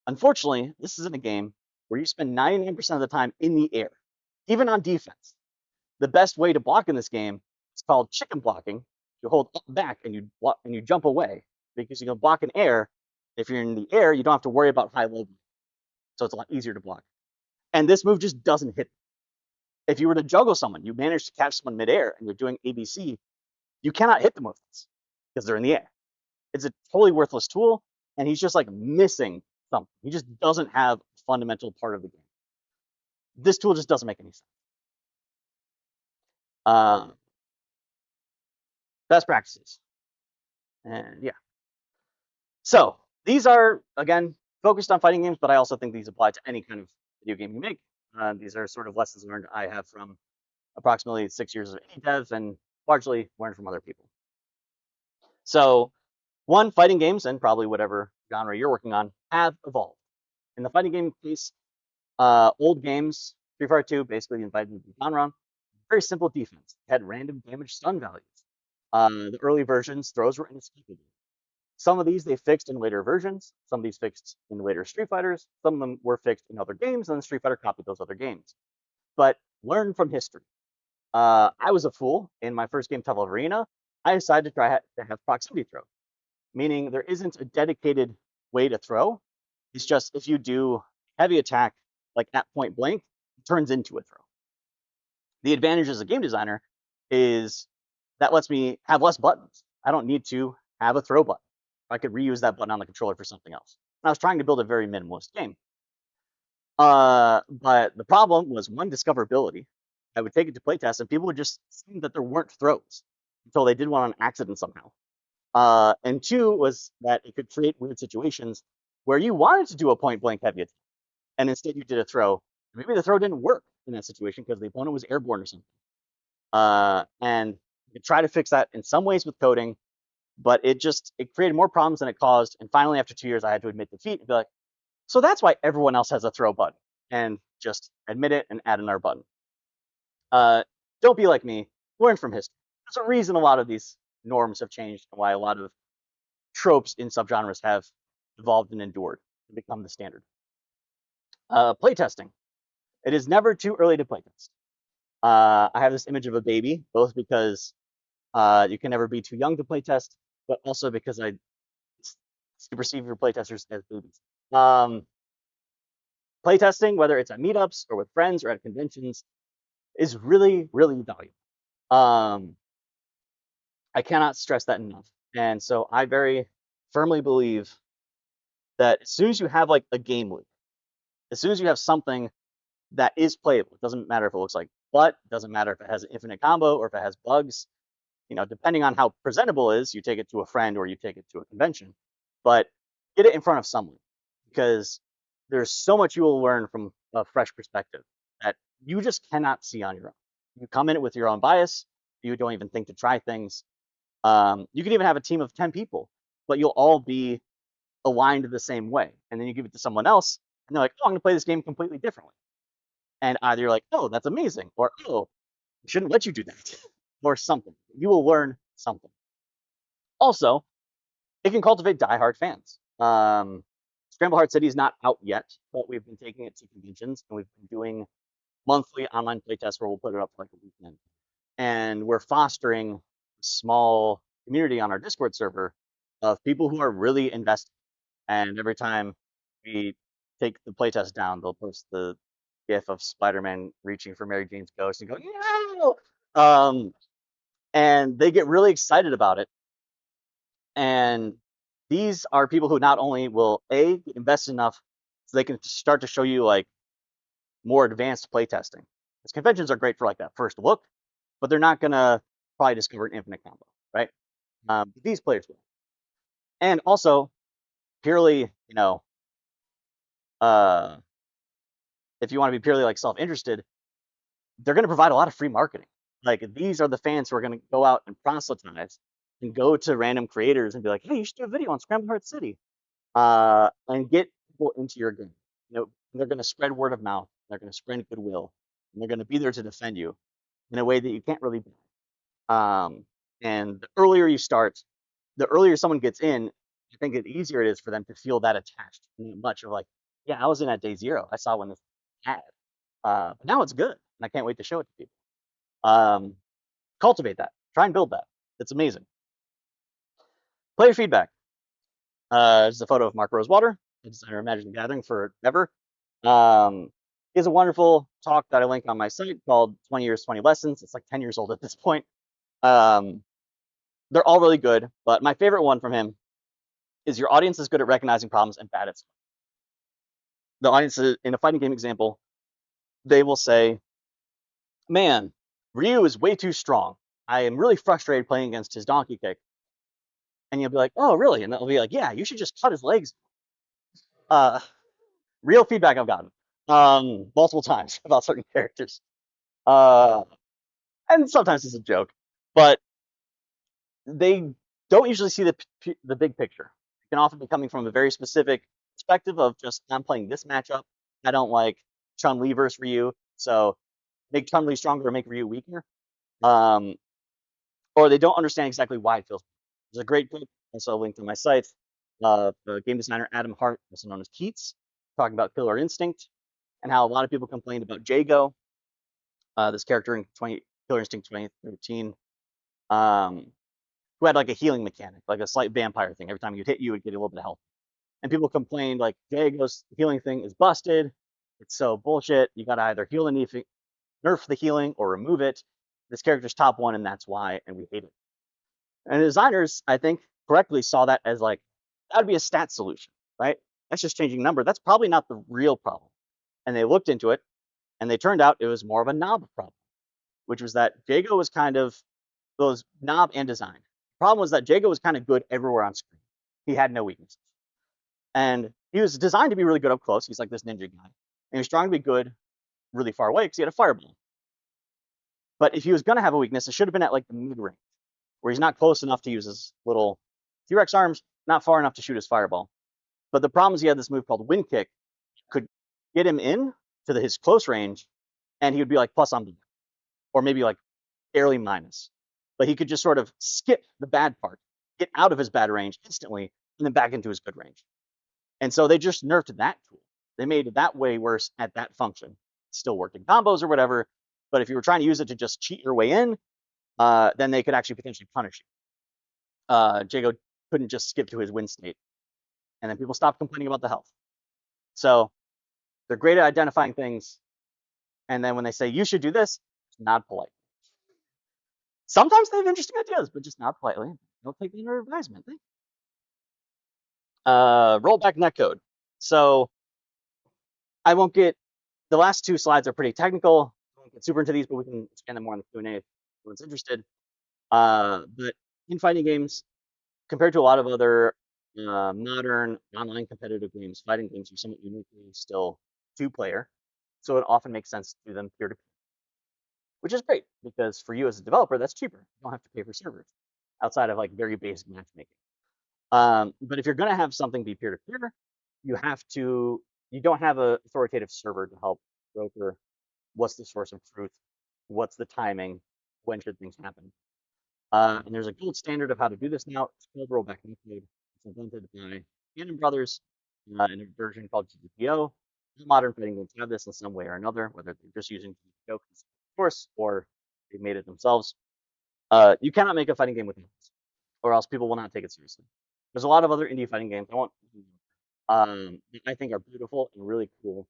Unfortunately, this isn't a game where you spend 99% of the time in the air, even on defense. The best way to block in this game is called chicken blocking. You hold up back and you jump away because you can block in air. If you're in the air, you don't have to worry about high low. So it's a lot easier to block. And this move just doesn't hit. If you were to juggle someone, you manage to catch someone midair and you're doing ABC, you cannot hit the movements because they're in the air. It's a totally worthless tool, and he's just like missing something. He just doesn't have a fundamental part of the game. This tool just doesn't make any sense. Best practices. And yeah. So these are, again, focused on fighting games, but I also think these apply to any kind of video game you make. These are sort of lessons learned I have from approximately 6 years of indie dev and largely learned from other people. So one, fighting games, and probably whatever genre you're working on, have evolved. In the fighting game case, old games, Street Fighter 2 basically invited the genre. Very simple defense. It had random damage stun values. The early versions, throws were inescapable. Some of these they fixed in later versions. Some of these fixed in later Street Fighters. Some of them were fixed in other games, and then Street Fighter copied those other games. But learn from history. I was a fool. In my first game, Tough Arena, I decided to try to have proximity throw, meaning there isn't a dedicated way to throw. It's just if you do heavy attack, like at point blank, it turns into a throw. The advantage as a game designer is that lets me have less buttons. I don't need to have a throw button. I could reuse that button on the controller for something else. And I was trying to build a very minimalist game. But the problem was one, discoverability. I would take it to playtest, and people would just assume that there weren't throws until they did one on accident somehow. And two was that it could create weird situations where you wanted to do a point blank heavy attack, and instead you did a throw. Maybe the throw didn't work in that situation because the opponent was airborne or something. And you could try to fix that in some ways with coding, but it created more problems than it caused. And finally, after 2 years, I had to admit defeat and be like, so that's why everyone else has a throw button, and just admit it and add another button. Don't be like me. Learn from history. There's a reason a lot of these norms have changed and why a lot of tropes in subgenres have evolved and endured to become the standard. Playtesting. It is never too early to playtest. I have this image of a baby, both because you can never be too young to playtest, but also because I perceive your playtesters as babies. Playtesting, whether it's at meetups or with friends or at conventions, is really, really valuable. I cannot stress that enough. And so I very firmly believe that as soon as you have like a game loop, as soon as you have something that is playable, it doesn't matter if it looks like butt, it doesn't matter if it has an infinite combo or if it has bugs, depending on how presentable it is, you take it to a friend or you take it to a convention, but get it in front of someone, because there's so much you will learn from a fresh perspective that you just cannot see on your own. You come in it with your own bias. You don't even think to try things. You can even have a team of 10 people, but you'll all be aligned the same way. And then you give it to someone else, and they're like, oh, I'm going to play this game completely differently. And either you're like, oh, that's amazing, or oh, I shouldn't let you do that, or something. You will learn something. Also, it can cultivate diehard fans. Scramble Hard City is not out yet, but we've been taking it to conventions, and we've been doing monthly online playtests where we'll put it up for like a weekend. And we're fostering a small community on our Discord server of people who are really invested. And every time we take the playtest down, they'll post the gif of Spider-Man reaching for Mary Jane's ghost and go, no! And they get really excited about it. And these are people who not only will invest enough so they can start to show you like more advanced playtesting. Because conventions are great for like that first look, but they're not gonna probably discover an infinite combo, right? These players will. And also, purely, if you want to be purely like self-interested, they're going to provide a lot of free marketing. Like these are the fans who are going to go out and proselytize and go to random creators and be like, hey, you should do a video on Scramble Heart City, and get people into your game. They're going to spread word of mouth. They're going to spread goodwill, and they're going to be there to defend you in a way that you can't really. And the earlier you start, the earlier someone gets in, I think the easier it is for them to feel that attached. Much of like, yeah, I was in at day zero. I saw when this had. But now it's good, and I can't wait to show it to people. Cultivate that. Try and build that. It's amazing. Player feedback. This is a photo of Mark Rosewater, the designer of Magic the Gathering forever. He has a wonderful talk that I link on my site called 20 Years, 20 Lessons. It's like 10 years old at this point. They're all really good, but my favorite one from him is your audience is good at recognizing problems and bad at stuff. The audience in a fighting game example, they will say, man, Ryu is way too strong. I am really frustrated playing against his donkey kick. And you'll be like, oh, really? And they'll be like, yeah, you should just cut his legs. Real feedback I've gotten multiple times about certain characters. And sometimes it's a joke, but they don't usually see the big picture. It can often be coming from a very specific perspective of just, I'm playing this matchup. I don't like Chun-Li versus Ryu, so make Chun-Li stronger or make Ryu weaker. Or they don't understand exactly why it feels. There's a great book, also linked on my site, the game designer Adam Hart, also known as Keats, talking about Killer Instinct and how a lot of people complained about Jago, this character in Killer Instinct 2013, who had like a healing mechanic, like a slight vampire thing. Every time you'd hit you, would get a little bit of health. And people complained like Jago's healing thing is busted. It's so bullshit. You gotta either heal the nerf the healing or remove it. This character's top one, and that's why, and we hate it. And the designers, I think, correctly saw that as like, that would be a stat solution, right? That's just changing number. That's probably not the real problem. And they looked into it, and they turned out it was more of a knob problem, which was that Jago was kind of those knob and design. The problem was that Jago was kind of good everywhere on screen. He had no weaknesses. And he was designed to be really good up close. He's like this ninja guy. And he was trying to be good really far away because he had a fireball. But if he was going to have a weakness, it should have been at like the mid range, where he's not close enough to use his little T-Rex arms, not far enough to shoot his fireball. But the problem is he had this move called wind kick, could get him in to his close range, and he would be like plus on, or maybe like barely minus. But he could just sort of skip the bad part, get out of his bad range instantly, and then back into his good range. And so they just nerfed that tool. They made it that way worse at that function. It still worked in combos or whatever, but if you were trying to use it to just cheat your way in, then they could actually potentially punish you. Jago couldn't just skip to his win state, and then people stopped complaining about the health. So they're great at identifying things, and then when they say you should do this, nod politely. Sometimes they have interesting ideas, but just nod politely. Don't take the under advisement. Rollback netcode. So I won't get, the last two slides are pretty technical. I won't get super into these, but we can expand them more in the Q&A if anyone's interested. But in fighting games, compared to a lot of other modern online competitive games, fighting games are somewhat uniquely still two-player. So it often makes sense to do them peer-to-peer, which is great because for you as a developer, that's cheaper. You don't have to pay for servers outside of like very basic matchmaking. But if you're going to have something be peer-to-peer, you don't have an authoritative server to help broker what's the source of truth, what's the timing, when should things happen. And there's a gold standard of how to do this now. It's called rollback netcode. It's invented by Cannon Brothers in a version called GPO. Modern fighting games have this in some way or another, whether they're just using GPO source or they made it themselves. You cannot make a fighting game without this, or else people will not take it seriously. There's a lot of other indie fighting games I think are beautiful and really cool,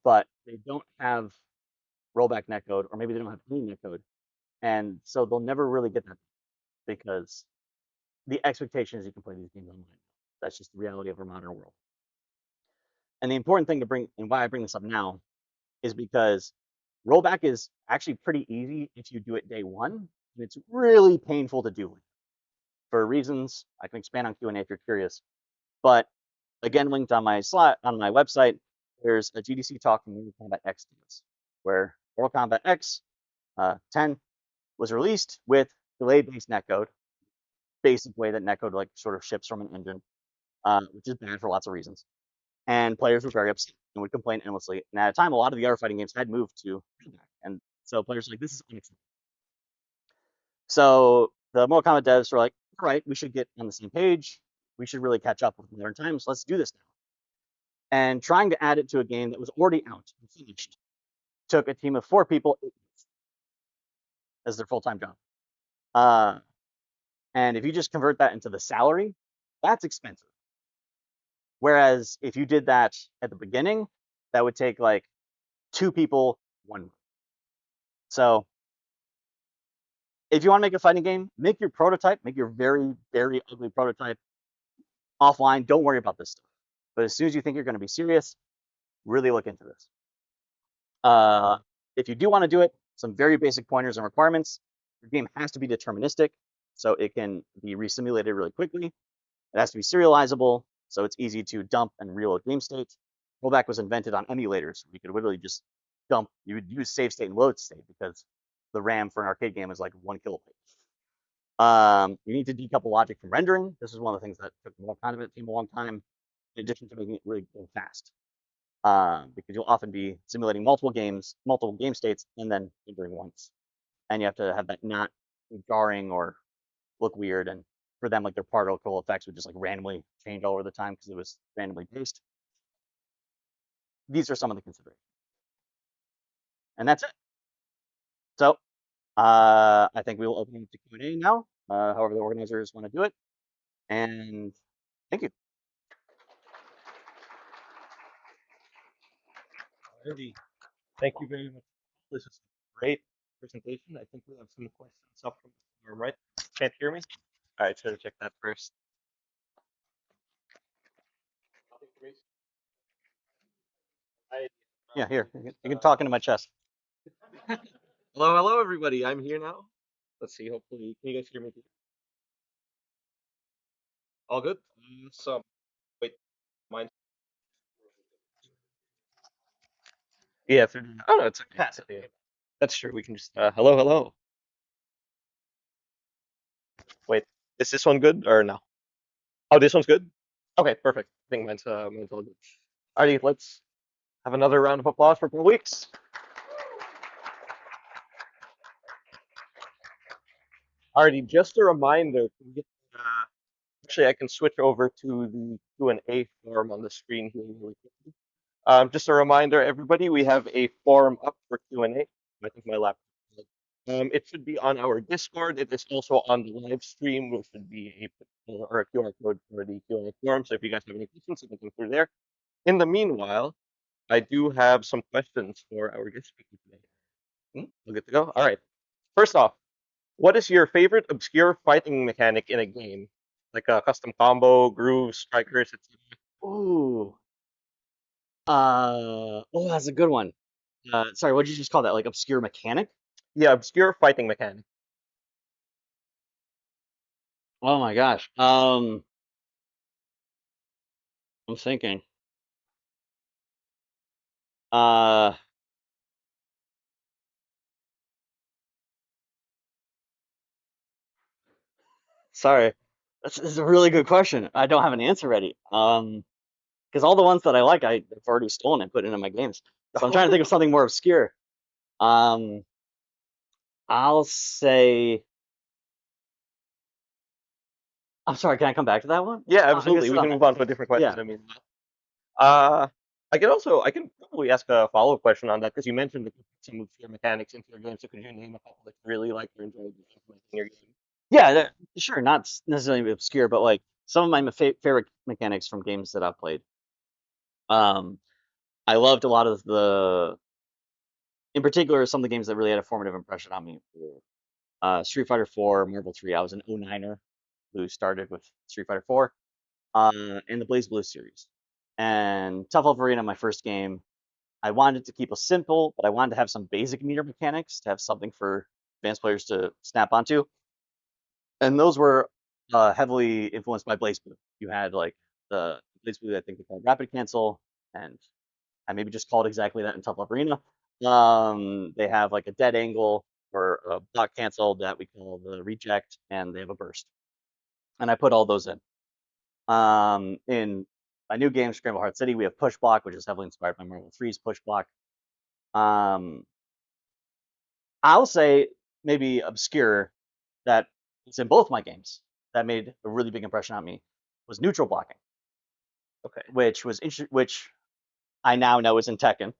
but they don't have rollback netcode, or maybe they don't have any netcode, and so they'll never really get that because the expectation is you can play these games online. That's just the reality of our modern world. And the important thing to bring, and why I bring this up now, is because rollback is actually pretty easy if you do it day one, and it's really painful to do for reasons I can expand on Q&A if you're curious. But again, linked on my slide on my website, there's a GDC talk from Mortal Kombat X days, where Mortal Kombat X 10 was released with delay-based netcode, basic way that netcode like sort of ships from an engine, which is bad for lots of reasons. And players were very upset and would complain endlessly. And at a time, a lot of the other fighting games had moved to rollback, and so players were like, "This is unacceptable." So the Mortal Kombat devs were like, "All right, we should get on the same page. We should really catch up with modern times. Let's do this now." And trying to add it to a game that was already out and finished took a team of 4 people 8 months as their full-time job. And if you just convert that into the salary, that's expensive. Whereas if you did that at the beginning, that would take like 2 people 1 month. So if you want to make a fighting game, make your prototype, make your very, very ugly prototype offline. Don't worry about this stuff. But as soon as you think you're going to be serious, really look into this. If you do want to do it, some very basic pointers and requirements. Your game has to be deterministic, so it can be resimulated really quickly. It has to be serializable, so it's easy to dump and reload game states. Rollback was invented on emulators. You could literally just dump, you would use save state and load state because the RAM for an arcade game is like 1 kilobyte. You need to decouple logic from rendering. This is one of the things that took the Mortal Kombat team a long time, in addition to making it really go fast. Because you'll often be simulating multiple game states, and then rendering once. And you have to have that not jarring or look weird. And for them, like their particle effects would just like randomly change all over the time because it was randomly based. These are some of the considerations. And that's it. So I think we will open up to Q&A now, however the organizers want to do it. And thank you. Alrighty. Thank you very much. This is a great presentation. I think we have some questions up from the forum, right? Can't hear me? All right, try to check that first. Yeah, here. You can talk into my chest. Hello, hello, everybody. I'm here now. Let's see. Hopefully, can you guys hear me? All good? So, wait, mine. Yeah. Oh no, it's a capacity. That's true. We can just. Hello, hello. Wait, is this one good or no? Oh, this one's good. Okay, perfect. I think mine's all good. Alrighty, let's have another round of applause for Paul Weeks. Alrighty, just a reminder. Uh, Actually, I can switch over to the Q&A form on the screen here really quickly. Just a reminder, everybody, we have a form up for Q&A. I think my laptop. It should be on our Discord. It is also on the live stream, which should be a QR code for the Q&A form. So if you guys have any questions, you can come through there. In the meanwhile, I do have some questions for our guest speaker today. We're good to go. All right. First off, what is your favorite obscure fighting mechanic in a game? Like a custom combo, grooves, strikers, etc. Ooh. Oh, that's a good one. Sorry, what did you just call that? Like obscure mechanic? Yeah, obscure fighting mechanic. Oh my gosh. I'm thinking. Uh, Sorry. This is a really good question. I don't have an answer ready. Because all the ones that I like, I've already stolen and put into my games. So I'm trying to think of something more obscure. Um, I'll say. I'm sorry. Can I come back to that one? Yeah, I'm gonna absolutely. sit We on can that. move on to a different Yeah. question. I mean, uh, I can probably ask a follow-up question on that because you mentioned that you put some obscure mechanics into your game. So could you name a couple that you really like or enjoyed implementing in your game? Yeah. Sure. Not necessarily obscure, but like some of my favorite mechanics from games that I've played. Um, I loved a lot of in particular, some of the games that really had a formative impression on me. Street Fighter 4, Marvel 3. I was an 09er who started with Street Fighter 4, and the Blaze Blue series. And Tough Love Arena, my first game, I wanted to keep it simple, but I wanted to have some basic meter mechanics to have something for advanced players to snap onto. And those were heavily influenced by Blaze Blue. You had like the Blaze Blue, I think they called Rapid Cancel, and I maybe just called exactly that in Tough Love Arena. They have like a dead angle or a block cancel that we call the reject, and they have a burst. And I put all those in. In my new game, Scramble Heart City, we have push block, which is heavily inspired by Marvel 3's push block. Um, I'll say maybe obscure that it's in both my games that made a really big impression on me was neutral blocking, Okay. which I now know is in Tekken,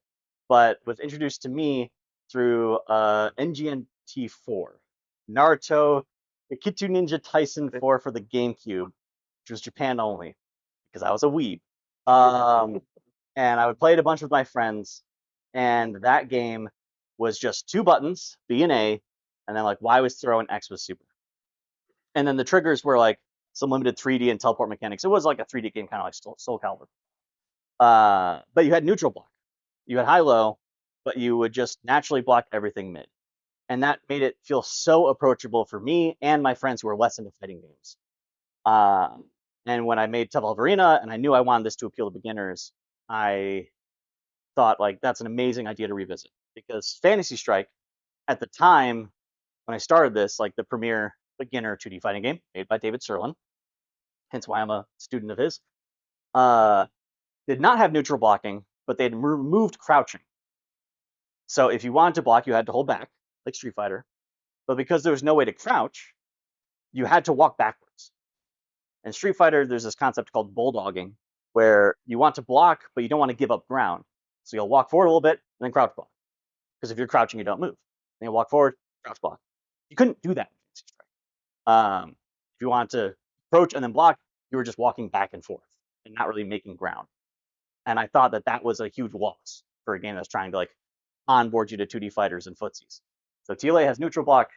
but was introduced to me through NGNT 4, Naruto Ikitu Ninja Tyson 4 for the GameCube, which was Japan only because I was a weeb. And I would play it a bunch with my friends, and that game was just two buttons, B and A, and then like Y was throw and X was super. And then the triggers were like some limited 3D and teleport mechanics. It was like a 3D game, kind of like Soul Calibur. But you had neutral block. You had high low, but you would just naturally block everything mid. And that made it feel so approachable for me and my friends who were less into fighting games. Um, and when I made Tough Love Arena and I knew I wanted this to appeal to beginners, I thought like that's an amazing idea to revisit because Fantasy Strike at the time when I started this, like the premier beginner 2D fighting game made by David Serlin, hence why I'm a student of his, uh, did not have neutral blocking, but they had removed crouching. So if you wanted to block, you had to hold back, like Street Fighter. But because there was no way to crouch, you had to walk backwards. In Street Fighter, there's this concept called bulldogging, where you want to block, but you don't want to give up ground. So you'll walk forward a little bit and then crouch block. Because if you're crouching, you don't move. Then you walk forward, crouch block. You couldn't do that in Fantasy Strike. If you wanted to approach and then block, you were just walking back and forth and not really making ground. And I thought that that was a huge loss for a game that's trying to like onboard you to 2D fighters and footsies. So TLA has neutral block,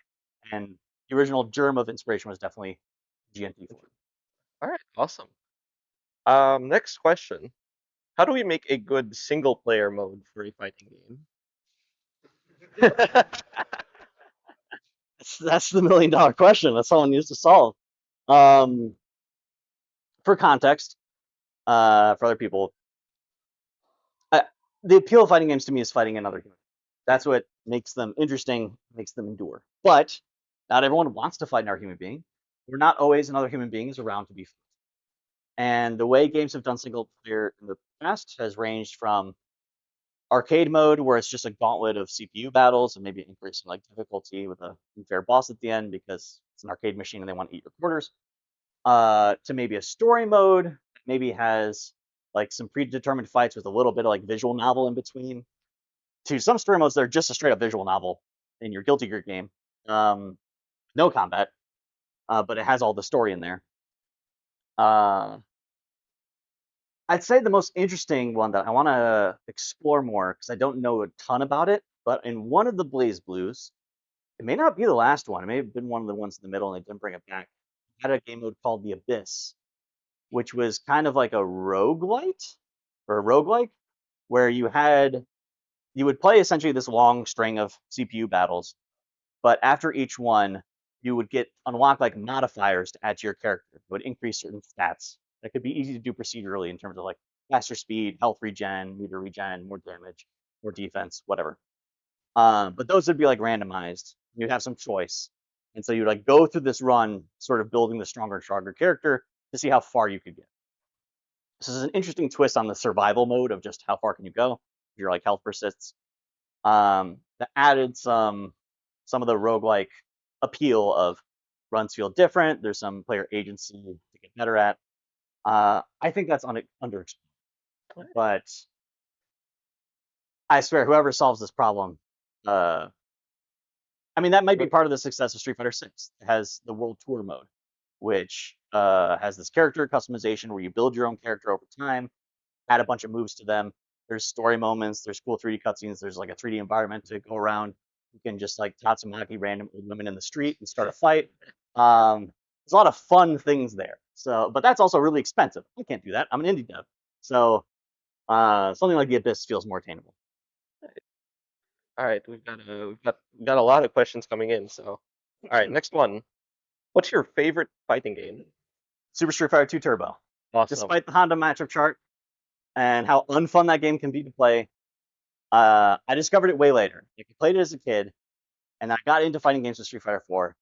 and the original germ of inspiration was definitely GNT4. All right. Awesome. Next question. How do we make a good single player mode for a fighting game? That's the $1 million question that someone needs to solve. Um, for context, for other people, uh, the appeal of fighting games to me is fighting another human. That's what makes them interesting, makes them endure. But not everyone wants to fight another human being. We're not always another human being is around to be fought. And the way games have done single player in the past has ranged from arcade mode, where it's just a gauntlet of CPU battles and maybe increasing like difficulty with a unfair boss at the end because it's an arcade machine and they want to eat your quarters, to maybe a story mode that maybe has like some predetermined fights with a little bit of like visual novel in between, to some story modes that are just a straight up visual novel in your Guilty Gear game. No combat, but it has all the story in there. Uh, I'd say the most interesting one that I want to explore more because I don't know a ton about it, but in one of the Blaze Blues, it may not be the last one. It may have been one of the ones in the middle and they didn't bring it back. It had a game mode called The Abyss, which was kind of like a roguelite or a roguelike, where you would play essentially this long string of CPU battles, but after each one, you would get unlock like modifiers to add to your character. It would increase certain stats. That could be easy to do procedurally in terms of like faster speed, health regen, meter regen, more damage, more defense, whatever. But those would be like randomized. You'd have some choice. And so you'd like go through this run, sort of building the stronger and stronger character to see how far you could get. This is an interesting twist on the survival mode of just how far can you go. Your like health persists. That added some of the roguelike appeal of runs feel different. There's some player agency to get better at. I think that's underexplored. But I swear, whoever solves this problem, uh, I mean, that might be part of the success of Street Fighter 6. It has the World Tour mode, which has this character customization where you build your own character over time, add a bunch of moves to them. There's story moments, there's cool 3D cutscenes, there's like a 3D environment to go around. You can just like Tatsumaki random old women in the street and start a fight. There's a lot of fun things there. So, but that's also really expensive. I can't do that. I'm an indie dev. So, something like The Abyss feels more attainable. All right, we've got a lot of questions coming in. So, all right, next one. What's your favorite fighting game? Super Street Fighter 2 Turbo. Awesome. Despite the Honda matchup chart and how unfun that game can be to play, I discovered it way later. Like, I played it as a kid, and I got into fighting games with Street Fighter 4.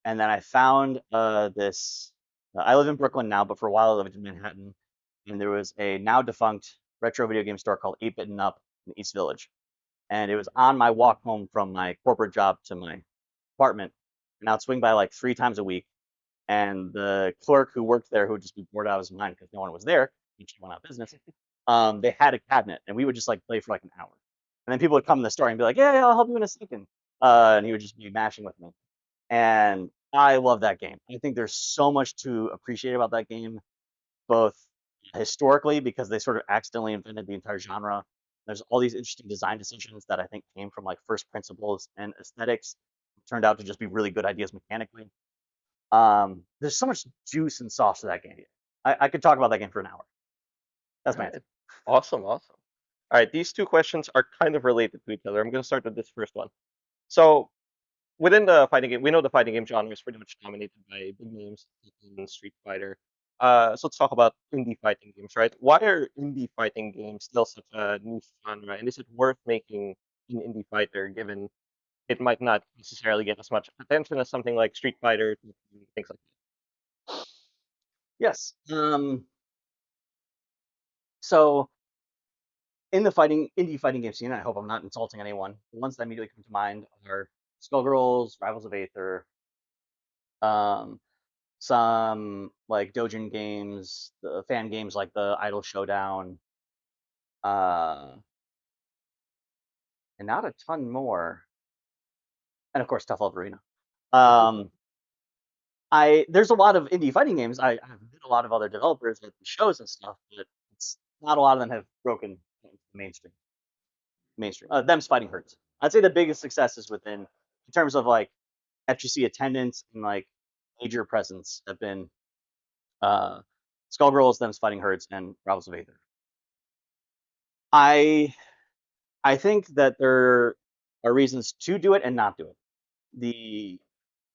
And then I found this. I live in Brooklyn now, but for a while I lived in Manhattan. And there was a now defunct retro video game store called 8-Bit and Up in the East Village. And it was on my walk home from my corporate job to my apartment. And I'd swing by like 3 times a week. And the clerk who worked there, who would just be bored out of his mind because no one was there, and she went out of business, they had a cabinet, and we would just like play for like an hour. And then people would come in the store and be like, "Yeah, yeah, I'll help you in a second." And he would just be mashing with me. And I love that game. I think there's so much to appreciate about that game, both historically because they sort of accidentally invented the entire genre. There's all these interesting design decisions that I think came from like first principles and aesthetics. Turned out to just be really good ideas mechanically. There's so much juice and sauce to that game. I could talk about that game for an hour. That's All my right. answer. Awesome, awesome. All right, these two questions are kind of related to each other. I'm going to start with this first one. So, within the fighting game, we know the fighting game genre is pretty much dominated by big names in Street Fighter. So let's talk about indie fighting games, right? Why are indie fighting games still such a niche genre, and is it worth making an indie fighter given it might not necessarily get as much attention as something like Street Fighter, things like Yes. So in the indie fighting game scene, I hope I'm not insulting anyone. The ones that immediately come to mind are Skullgirls, Rivals of Aether, um, some like Dojin games, the fan games like the Idol Showdown, uh, and not a ton more. And of course, Tough Love Arena. Um, there's a lot of indie fighting games. I've met a lot of other developers at the shows and stuff, but it's not a lot of them have broken into the mainstream. Them's fighting hurts. I'd say the biggest success is in terms of like FGC attendance and like major presence have been uh, Skullgirls, Them's Fighting Hurts, and Rivals of Aether. I I think that there are reasons to do it and not do it. The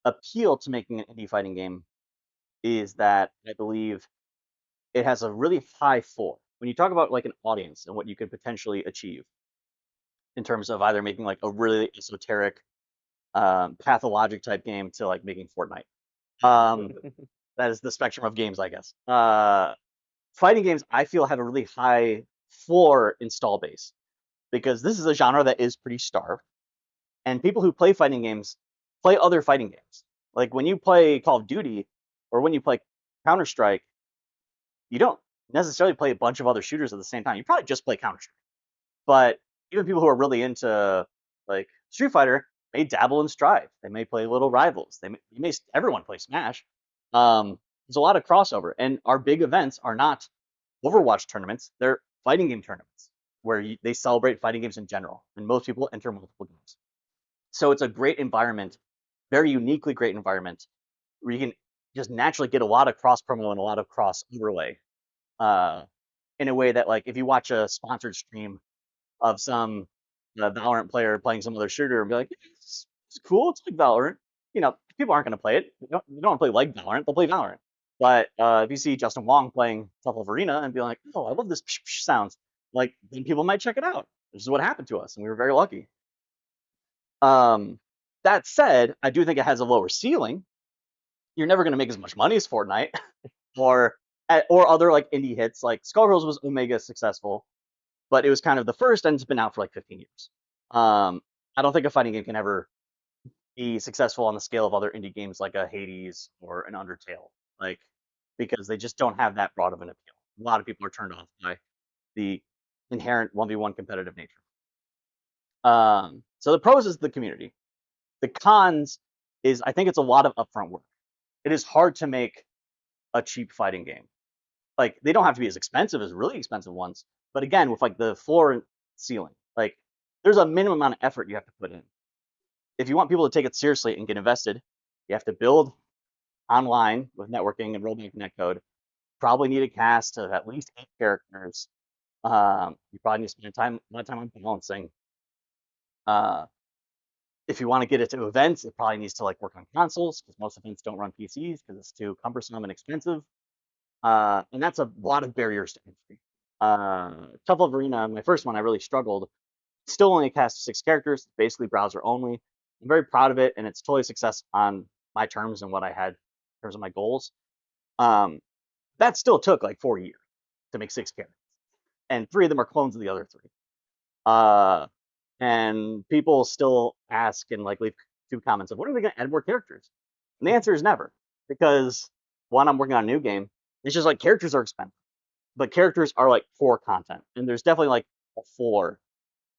appeal to making an indie fighting game is that I believe it has a really high floor. When you talk about like an audience and what you could potentially achieve in terms of either making like a really esoteric, pathologic type game to like making Fortnite. Um, that is the spectrum of games, I guess. Fighting games, I feel, have a really high floor install base because this is a genre that is pretty starved, and people who play fighting games play other fighting games. Like when you play Call of Duty or when you play Counter Strike, you don't necessarily play a bunch of other shooters at the same time. You probably just play Counter Strike. But even people who are really into like Street Fighter may dabble in Strive. They may play Little Rivals. Everyone play Smash. There's a lot of crossover, and our big events are not Overwatch tournaments. They're fighting game tournaments where they celebrate fighting games in general, and most people enter multiple games. So it's a great environment, very uniquely great environment where you can just naturally get a lot of cross promo and a lot of cross overlay, uh, in a way that like if you watch a sponsored stream of some Valorant player playing some other shooter and be like, yeah, it's cool, it's like Valorant. You know, people aren't going to play it. They don't play like Valorant, they'll play Valorant. But if you see Justin Wong playing Tough Love Arena and be like, oh, I love this sounds, like then people might check it out. This is what happened to us, and we were very lucky. Um, that said, I do think it has a lower ceiling. You're never going to make as much money as Fortnite or or other like indie hits. Like Skullgirls was Omega successful, but it was kind of the first, and it's been out for like 15 years. I don't think a fighting game can ever be successful on the scale of other indie games like a Hades or an Undertale, like because they just don't have that broad of an appeal. A lot of people are turned off by the inherent 1v1 competitive nature. So the pros is the community. The cons is I think it's a lot of upfront work. It is hard to make a cheap fighting game. Like they don't have to be as expensive as really expensive ones, but again, with like the floor and ceiling, like there's a minimum amount of effort you have to put in. If you want people to take it seriously and get invested, you have to build online with networking and rollback netcode. Probably need a cast of at least 8 characters. You probably need to spend a lot of time on balancing. Uh, if you want to get it to events, it probably needs to like work on consoles because most events don't run PCs because it's too cumbersome and expensive. And that's a lot of barriers to entry. Tough Love Arena, my first one, I really struggled. Still only a cast of 6 characters, basically browser only. I'm very proud of it, and it's totally a success on my terms and what I had in terms of my goals. Um, that still took like 4 years to make 6 characters, and 3 of them are clones of the other 3. Uh, and people still ask and like leave 2 comments of when are they going to add more characters? And the answer is never, because one, I'm working on a new game. It's just like characters are expensive, but characters are like core content, and there's definitely like a floor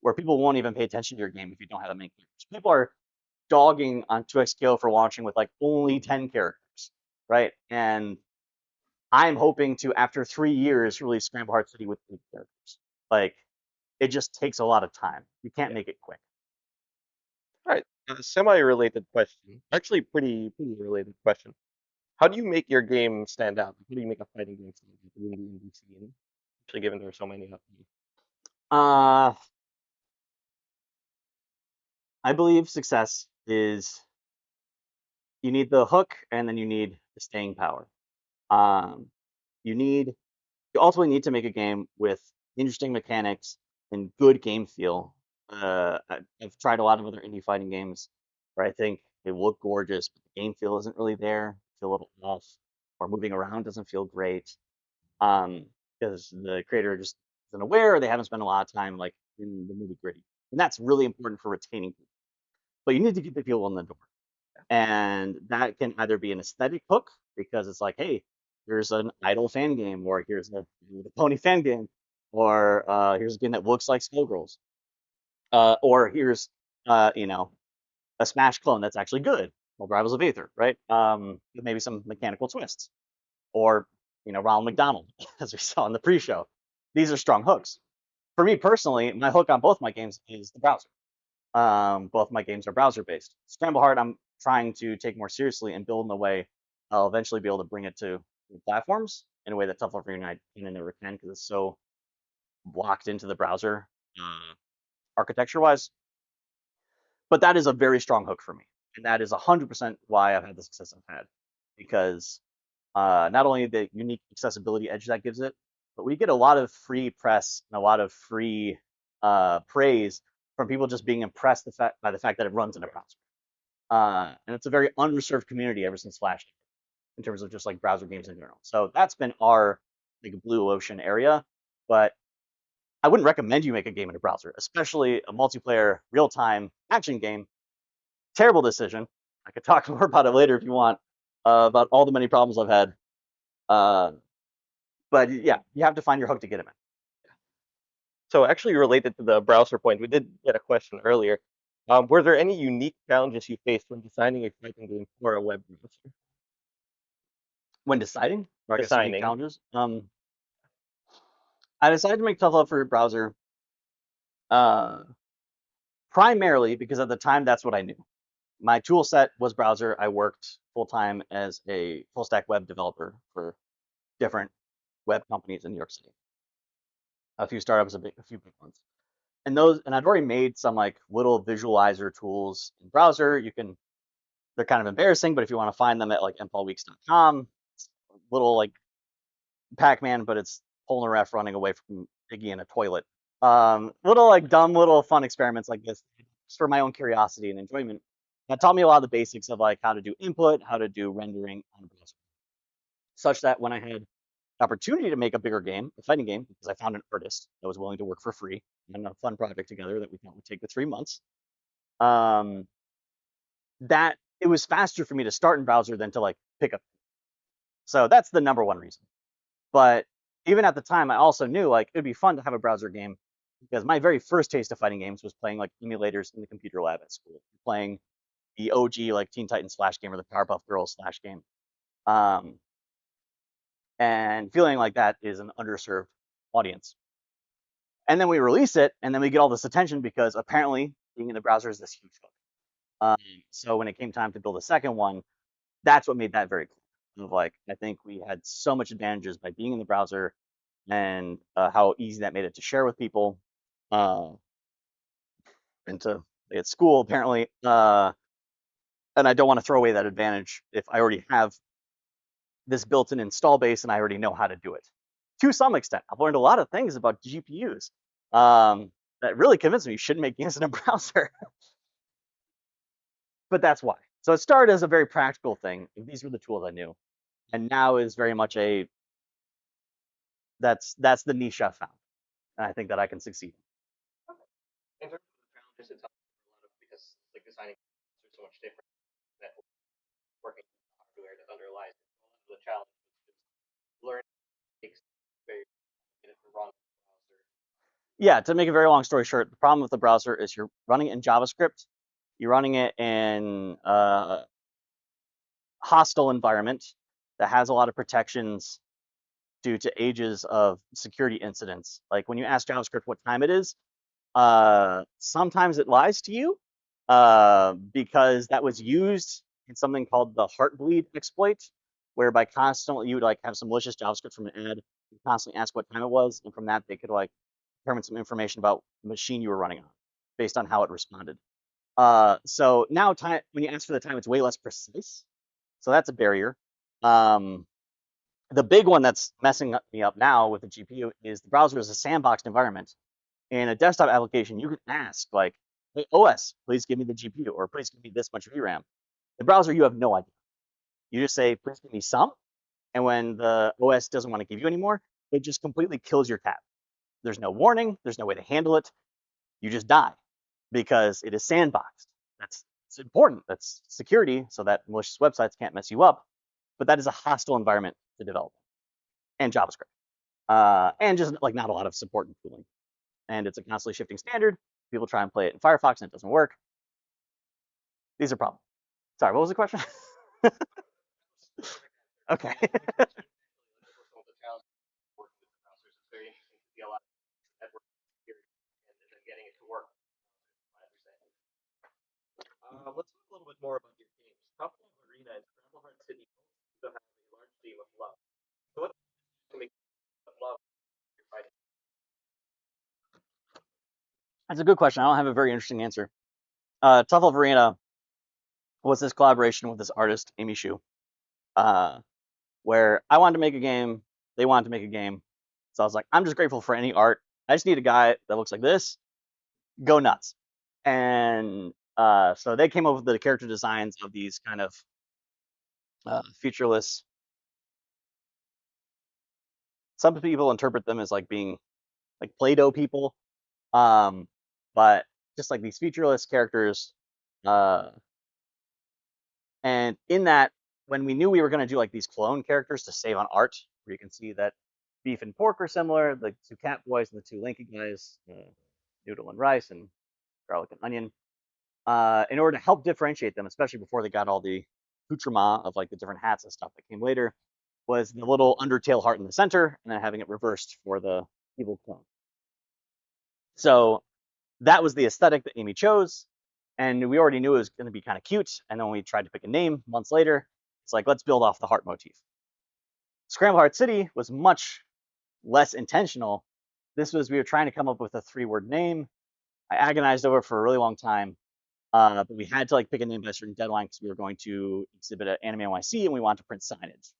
where people won't even pay attention to your game if you don't have that many characters. People are dogging on 2XKO for launching with like only 10 characters, right? And I'm hoping to, after 3 years, release Scramble Heart City with 8 characters. Like, it just takes a lot of time. You can't Yeah. make it quick. All right. A semi-related question. Actually, pretty related question. How do you make your game stand out? How do you make a fighting game stand out in the indie scene? Especially given there are so many of them. Uh, I believe success is you need the hook and then you need the staying power. Um, you need you ultimately need to make a game with interesting mechanics and good game feel. I've tried a lot of other indie fighting games where I think they look gorgeous, but the game feel isn't really there. Feel a little off, or moving around doesn't feel great. Because the creator just isn't aware, or they haven't spent a lot of time like in the nitty gritty, and that's really important for retaining people. But you need to keep the people in the door. And that can either be an aesthetic hook because it's like, hey, here's an idol fan game, or here's the pony fan game, or here's a game that looks like Skullgirls, or here's you know a Smash clone that's actually good, well, Rivals of Aether, right? With maybe some mechanical twists, or Ronald McDonald, as we saw in the pre-show. These are strong hooks. For me personally, my hook on both my games is the browser. Both my games are browser based. Scramble Heart, I'm trying to take more seriously and build in a way I'll eventually be able to bring it to platforms in a way that Tough Love Reunite can and never can because it's so locked into the browser architecture-wise. But that is a very strong hook for me, and that is 100% why I've had the success I've had, because not only the unique accessibility edge that gives it, but we get a lot of free press and a lot of free praise from people just being impressed by the fact that it runs in a browser. And it's a very unreserved community ever since Flash, in terms of just like browser games in general. So that's been our like blue ocean area. But I wouldn't recommend you make a game in a browser, especially a multiplayer real-time action game. Terrible decision. I could talk more about it later if you want, about all the many problems I've had. Uh, but yeah, you have to find your hook to get them in. So actually related to the browser point, we did get a question earlier. Were there any unique challenges you faced when designing a fighting game for a web browser? When deciding, or I guess unique Designing. challenges, I decided to make Tough Love for a browser uh, primarily because at the time that's what I knew. My tool set was browser. I worked full time as a full stack web developer for different web companies in New York City. A few startups, a few big ones. And I'd already made some like little visualizer tools in browser. They're kind of embarrassing, but if you want to find them at like mpaulweeks.com, it's a little like Pac-Man, but it's Polnareff running away from Iggy in a toilet. Little like dumb little fun experiments like this, just for my own curiosity and enjoyment. That taught me a lot of the basics of like how to do input, how to do rendering on a browser, such that when I had the opportunity to make a bigger game, a fighting game, because I found an artist that was willing to work for free and a fun project together that we thought would take the 3 months. Um, that it was faster for me to start in browser than to like pick up. So that's the number one reason. But even at the time, I also knew like it'd be fun to have a browser game, because my very first taste of fighting games was playing like emulators in the computer lab at school, playing the OG like Teen Titans Flash game or the Powerpuff Girls Flash game, um, and feeling like that is an underserved audience. And then we release it, and then we get all this attention because apparently being in the browser is this huge hook. So when it came time to build a second one, that's what made that very clear. Of like, I think we had so much advantages by being in the browser, and how easy that made it to share with people, uh, and to at school apparently. And I don't want to throw away that advantage if I already have this built-in install base and I already know how to do it. To some extent, I've learned a lot of things about GPUs that really convinced me you shouldn't make games in a browser. But that's why. So it started as a very practical thing. These were the tools I knew, and now is very much a that's the niche I've found, and I think that I can succeed. In terms of the challenges, it's a lot of because like designing is so much different than working with the hardware that underlies it. A lot of the challenge is learning takes very to run the browser. Yeah, to make a very long story short, the problem with the browser is you're running it in JavaScript, you're running it in a hostile environment that has a lot of protections due to ages of security incidents. Like when you ask JavaScript what time it is, sometimes it lies to you, because that was used in something called the Heartbleed exploit, whereby constantly you would like have some malicious JavaScript from an ad, and constantly ask what time it was, and from that they could like determine some information about the machine you were running on based on how it responded. So now time when you ask for the time, it's way less precise. So that's a barrier. Um, the big one that's messing me up now with the GPU is the browser is a sandboxed environment. In a desktop application, you can ask like, "Hey OS, please give me the GPU, or please give me this much VRAM." The browser, you have no idea. You just say, "Please give me some," and when the OS doesn't want to give you anymore, it just completely kills your tab. There's no warning. There's no way to handle it. You just die because it is sandboxed. It's important. That's security, so that malicious websites can't mess you up. But that is a hostile environment to develop, and JavaScript, and just like not a lot of support and tooling. And it's a constantly shifting standard. People try and play it in Firefox and it doesn't work. These are problems. Sorry, what was the question? Okay. Let's talk a little bit more about your games. Top Love Arena and Scramble Heart City both have a large theme of love. So what do you make love your fighting? That's a good question. I don't have a very interesting answer. Tough Love Arena was this collaboration with this artist, Amy Shu, uh, where I wanted to make a game, they wanted to make a game. So I was like, I'm just grateful for any art. I just need a guy that looks like this. Go nuts. And so they came up with the character designs of these kind of featureless. Some people interpret them as like being like Play-Doh people, but just like these featureless characters. Uh, and in that, when we knew we were going to do like these clone characters to save on art, where you can see that beef and pork are similar, the two cat boys and the two lanky guys, noodle and rice and garlic and onion. In order to help differentiate them, especially before they got all the accoutrement of like the different hats and stuff that came later, was the little undertale heart in the center and then having it reversed for the evil clone. So that was the aesthetic that Amy chose. And we already knew it was going to be kind of cute. And then when we tried to pick a name months later, it's like, let's build off the heart motif. Scramble Heart City was much less intentional. This was, we were trying to come up with a 3-word name. I agonized over it for a really long time. But we had to like pick a name by a certain deadline because we were going to exhibit at AnimeNYC and we wanted to print signage.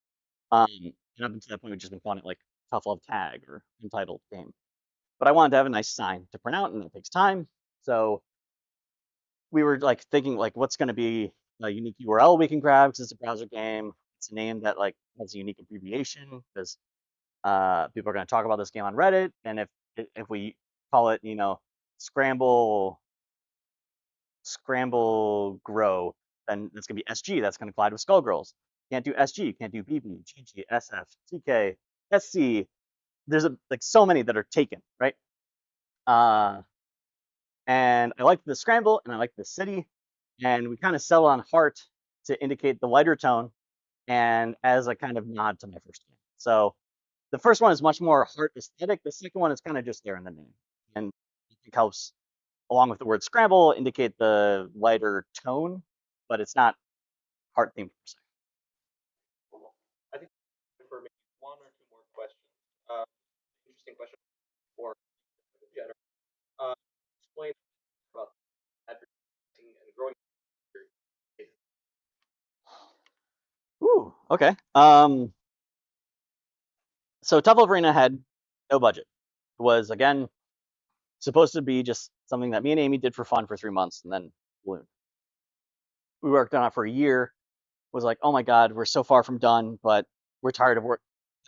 And up until that point, we've just been calling it like Tough Love Tag or Entitled Game. But I wanted to have a nice sign to print out, and it takes time. So we were like thinking like, what's going to be a unique URL we can grab because it's a browser game. It's a name that like has a unique abbreviation because people are going to talk about this game on Reddit, and if we call it, you know, Scramble Grow, then it's going to be SG. That's going to collide with Skullgirls. Can't do SG. Can't do BB, GG, SF, TK, SC. There's like so many that are taken, right? And I liked the Scramble and I liked the city, and we kind of settled on Heart to indicate the lighter tone and as a kind of nod to my first game. So the first one is much more Heart aesthetic. The second one is kind of just there in the name, and it helps along with the word Scramble indicate the lighter tone, but it's not Heart themed per se. Cool. I think for maybe one or two more questions. Uh, Interesting question for general. Explain about advertising and growing. Ooh, okay. So Tough Love Arena had no budget. It was again supposed to be just something that me and Amy did for fun for 3 months and then ballooned. We worked on it for a year. Was like, oh my god, we're so far from done, but we're tired of work.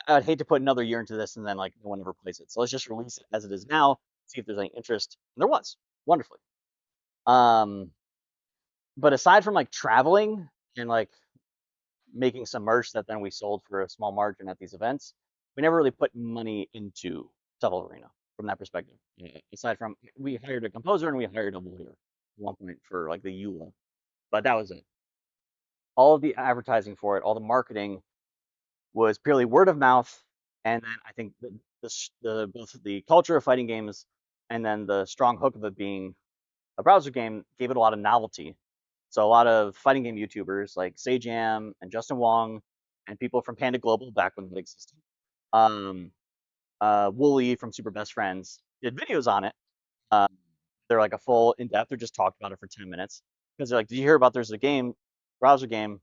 I'd hate to put another year into this and then like no one ever plays it. So let's just release it as it is now, see if there's any interest. And there was, wonderfully. Um, but aside from like traveling and like making some merch that then we sold for a small margin at these events, we never really put money into Tough Love Arena from that perspective. Aside from we hired a composer and we hired a lawyer at one point for like the EULA, but that was it. All of the advertising for it, all the marketing was purely word of mouth, and then I think both the culture of fighting games and then the strong hook of it being a browser game gave it a lot of novelty. So a lot of fighting game YouTubers like Sajam and Justin Wong and people from Panda Global back when it existed, um, Wooly from Super Best Friends did videos on it. Um, they're like a full in depth or just talked about it for 10 minutes because they're like, did you hear about there's a game, browser game,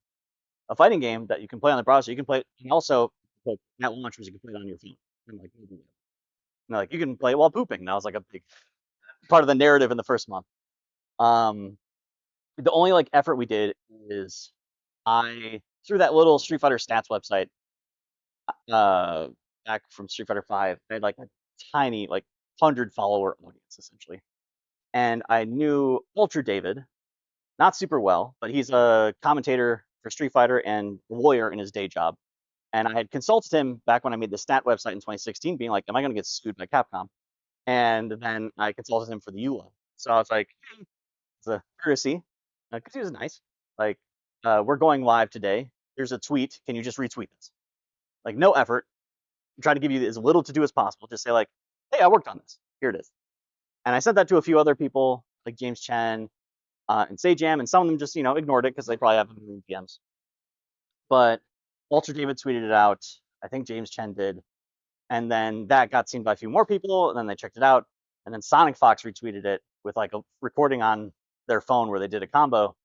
a fighting game that you can play on the browser. You can play it, and also like, at launch was you can play it on your phone. And like, like you can play it while pooping. That was like a big part of the narrative in the first month. The only like effort we did is I through that little Street Fighter stats website back from Street Fighter 5, I had like a tiny like 100 follower audience essentially. And I knew Ultra David, not super well, but he's a commentator for Street Fighter and a lawyer in his day job. And I had consulted him back when I made the stat website in 2016, being like, am I going to get sued by Capcom? And then I consulted him for the EULA. So I was like, hey, it's a courtesy, because he was nice. Like, we're going live today. There's a tweet. Can you just retweet this? Like, no effort. I'm trying to give you as little to do as possible. Just say like, hey, I worked on this. Here it is. And I sent that to a few other people, like James Chen and Sajam, and some of them just, ignored it because they probably have a million DMs. But Ultra David tweeted it out. I think James Chen did. And then that got seen by a few more people, and then they checked it out. And then Sonic Fox retweeted it. with like a recording on their phone where they did a combo,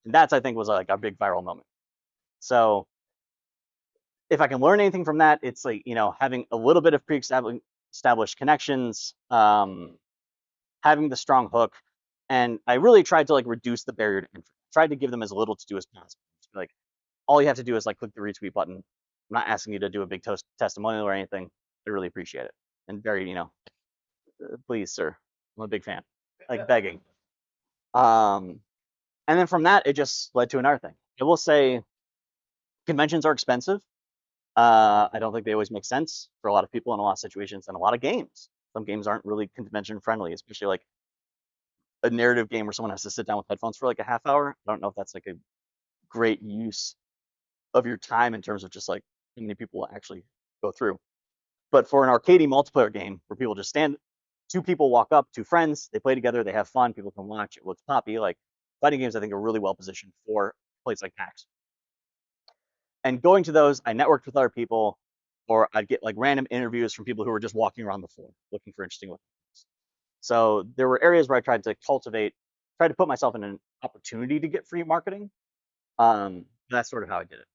and that's I think was like a big viral moment. So if I can learn anything from that, it's like having a little bit of pre-established connections, having the strong hook, and I really tried to like reduce the barrier to entry. Tried to give them as little to do as possible. Like all you have to do is like click the retweet button. I'm not asking you to do a big testimonial or anything. I really appreciate it, and very please, sir, I'm a big fan. Like begging. And then from that, it just led to another thing. I will say conventions are expensive. I don't think they always make sense for a lot of people in a lot of situations and a lot of games. Some games aren't really convention friendly, especially like a narrative game where someone has to sit down with headphones for like a half hour. I don't know if that's like a great use of your time in terms of just like how many people will actually go through. But for an arcadey multiplayer game where people just stand, two people walk up, two friends, they play together, they have fun, people can watch, it looks poppy. Like fighting games, I think are really well positioned for a place like PAX. And going to those, I networked with other people, or I'd get like random interviews from people who were just walking around the floor looking for interesting things. So there were areas where I tried to try to put myself in an opportunity to get free marketing. That's sort of how I did it.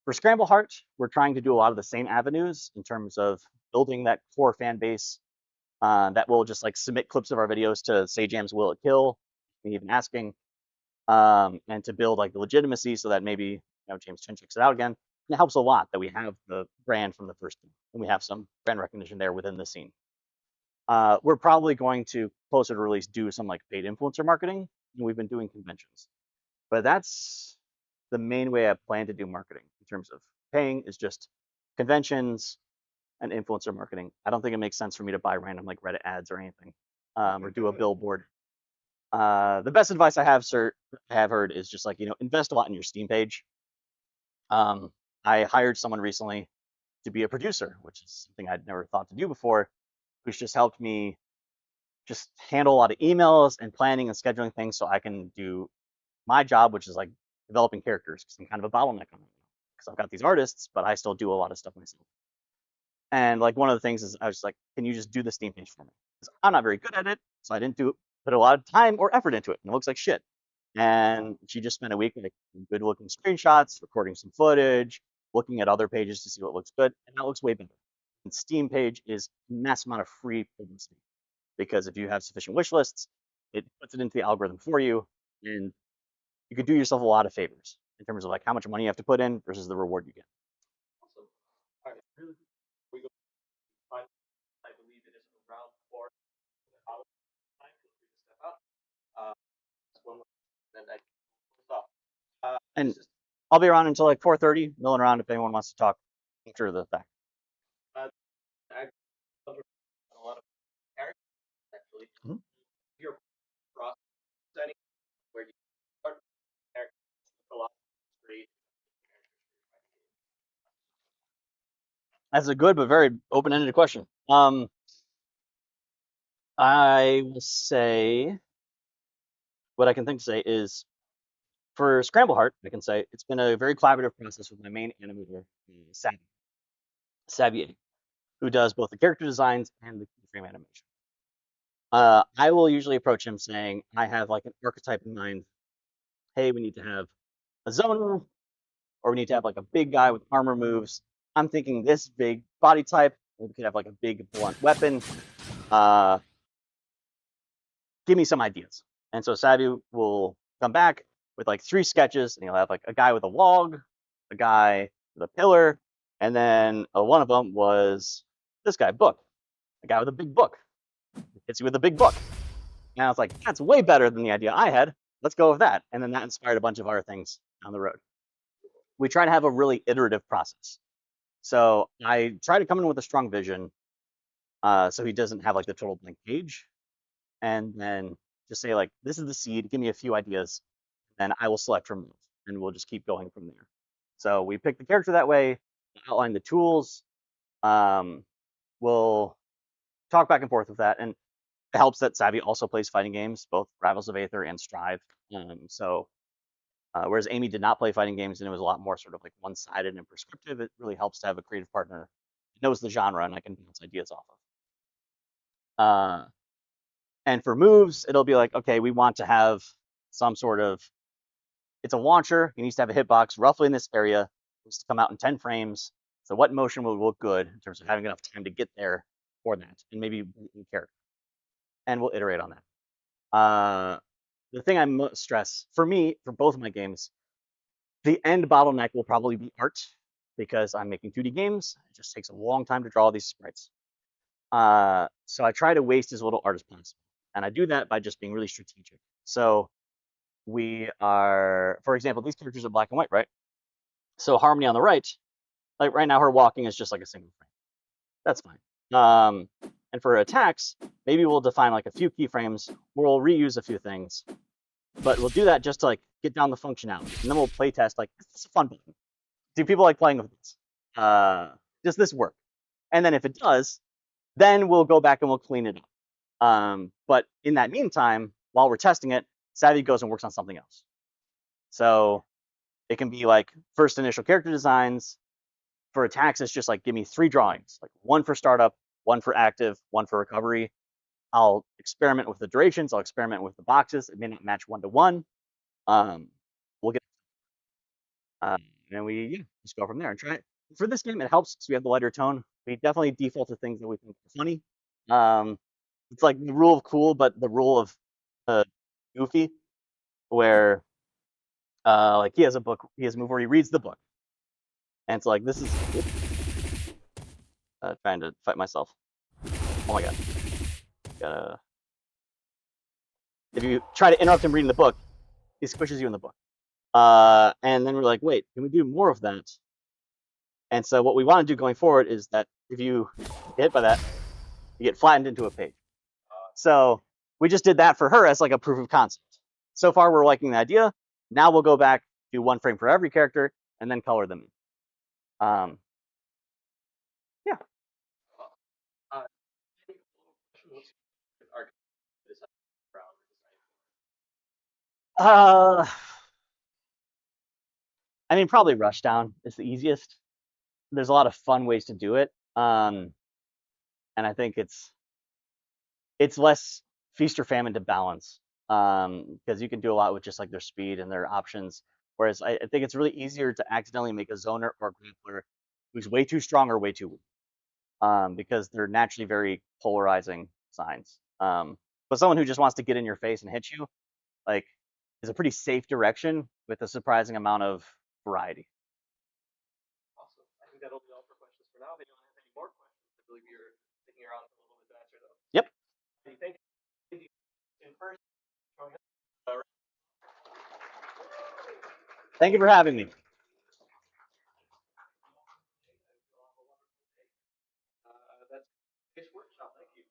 For Scramble Heart, we're trying to do a lot of the same avenues in terms of building that core fan base that will just like submit clips of our videos to Say Jam's Will It Kill, even asking, and to build like the legitimacy so that maybe James Chen checks it out again. And it helps a lot that we have the brand from the first game and we have some brand recognition there within the scene. We're probably going to closer to release do some like paid influencer marketing, and we've been doing conventions, but that's the main way I plan to do marketing in terms of paying is just conventions and influencer marketing. I don't think it makes sense for me to buy random like Reddit ads or anything, or do a billboard. The best advice I have heard is just like invest a lot in your Steam page. I hired someone recently to be a producer, which is something I'd never thought to do before, who's just helped me just handle a lot of emails and planning and scheduling things so I can do my job, which is like developing characters, because I'm kind of a bottleneck on it. Because I've got these artists, but I still do a lot of stuff myself. And like one of the things is I was like, can you just do the Steam page for me? Because I'm not very good at it, so I didn't put a lot of time or effort into it, and it looks like shit. And she just spent a week like good looking screenshots, recording some footage, looking at other pages to see what looks good, and that looks way better. And Steam page is a massive amount of free publicity because if you have sufficient wish lists, it puts it into the algorithm for you, and you could do yourself a lot of favors in terms of like how much money you have to put in versus the reward you get. And I'll be around until like 4:30, milling around if anyone wants to talk after the fact. Mhm. That's a good but very open-ended question. I will say what I can think to say is for Scramble Heart, I can say it's been a very collaborative process with my main animator, Savvy, who does both the character designs and the frame animation. I will usually approach him saying, I have like an archetype in mind. Hey, we need to have a zoner, or we need to have like a big guy with armor moves. I'm thinking this big body type. We could have like a big blunt weapon. Give me some ideas. And so Savvy will come back with like 3 sketches, and he'll have like a guy with a log, a guy with a pillar, and then one of them was this guy, Book, a guy with a big book. Hits you with a big book. And I was like, that's way better than the idea I had. Let's go with that. And then that inspired a bunch of other things down the road. We try to have a really iterative process. So I try to come in with a strong vision, so he doesn't have like the total blank page, and then just say like, this is the seed. Give me a few ideas, and I will select from those, and we'll just keep going from there. So we pick the character that way, outline the tools. We'll talk back and forth with that, and it helps that Savvy also plays fighting games, both Rivals of Aether and Strive. Whereas Amy did not play fighting games and it was a lot more sort of like one-sided and prescriptive, it really helps to have a creative partner who knows the genre and I can bounce ideas off of. And for moves, it'll be like, okay, we want to have some sort of, it's a launcher. It needs to have a hitbox roughly in this area. It needs to come out in 10 frames. So what motion will look good in terms of having enough time to get there for that, and maybe in character. And we'll iterate on that. The thing I most stress, for me, for both of my games, the end bottleneck will probably be art, because I'm making 2D games. It just takes a long time to draw these sprites. So I try to waste as little art as possible. And I do that by just being really strategic. So we are, for example, these characters are black and white, right? So Harmony on the right, like right now, her walking is just like a single frame. That's fine. And for attacks, maybe we'll define like a few keyframes. We'll reuse a few things, but we'll do that just to like get down the functionality. And then we'll play test like, is this a fun button? Do people like playing with this? Does this work? And then if it does, then we'll go back and we'll clean it up. But in that meantime, while we're testing it, Savvy goes and works on something else. So it can be like first initial character designs. For attacks, it's just like, give me 3 drawings, like 1 for startup, 1 for active, 1 for recovery. I'll experiment with the durations. I'll experiment with the boxes. It may not match 1-to-1. We'll get, and we just go from there and try it. For this game, it helps because we have the lighter tone. We definitely default to things that we think are funny. It's like the rule of cool, but the rule of goofy, where like he has a book, he has a move where he reads the book, and it's like, this is trying to fight myself. Oh my god. Gotta. If you try to interrupt him reading the book, he squishes you in the book. And then we're like, wait, can we do more of that? And so what we want to do going forward is that if you get hit by that, you get flattened into a page. So we just did that for her as like a proof of concept. So far, we're liking the idea. Now we'll go back, do 1 frame for every character, and then color them. Yeah. I mean, probably Rushdown is the easiest. There's a lot of fun ways to do it, and I think it's less feast or famine to balance, because you can do a lot with just like their speed and their options. Whereas I think it's really easier to accidentally make a zoner or a grappler who's way too strong or way too weak, because they're naturally very polarizing signs. But someone who just wants to get in your face and hit you, like, is a pretty safe direction with a surprising amount of variety. Awesome. I think that'll be all for questions for now. If anyone has any more questions, I believe you're sticking around for a little bit to answer those. Yep. Thank you in person. Thank you for having me. That's this workshop. Thank you.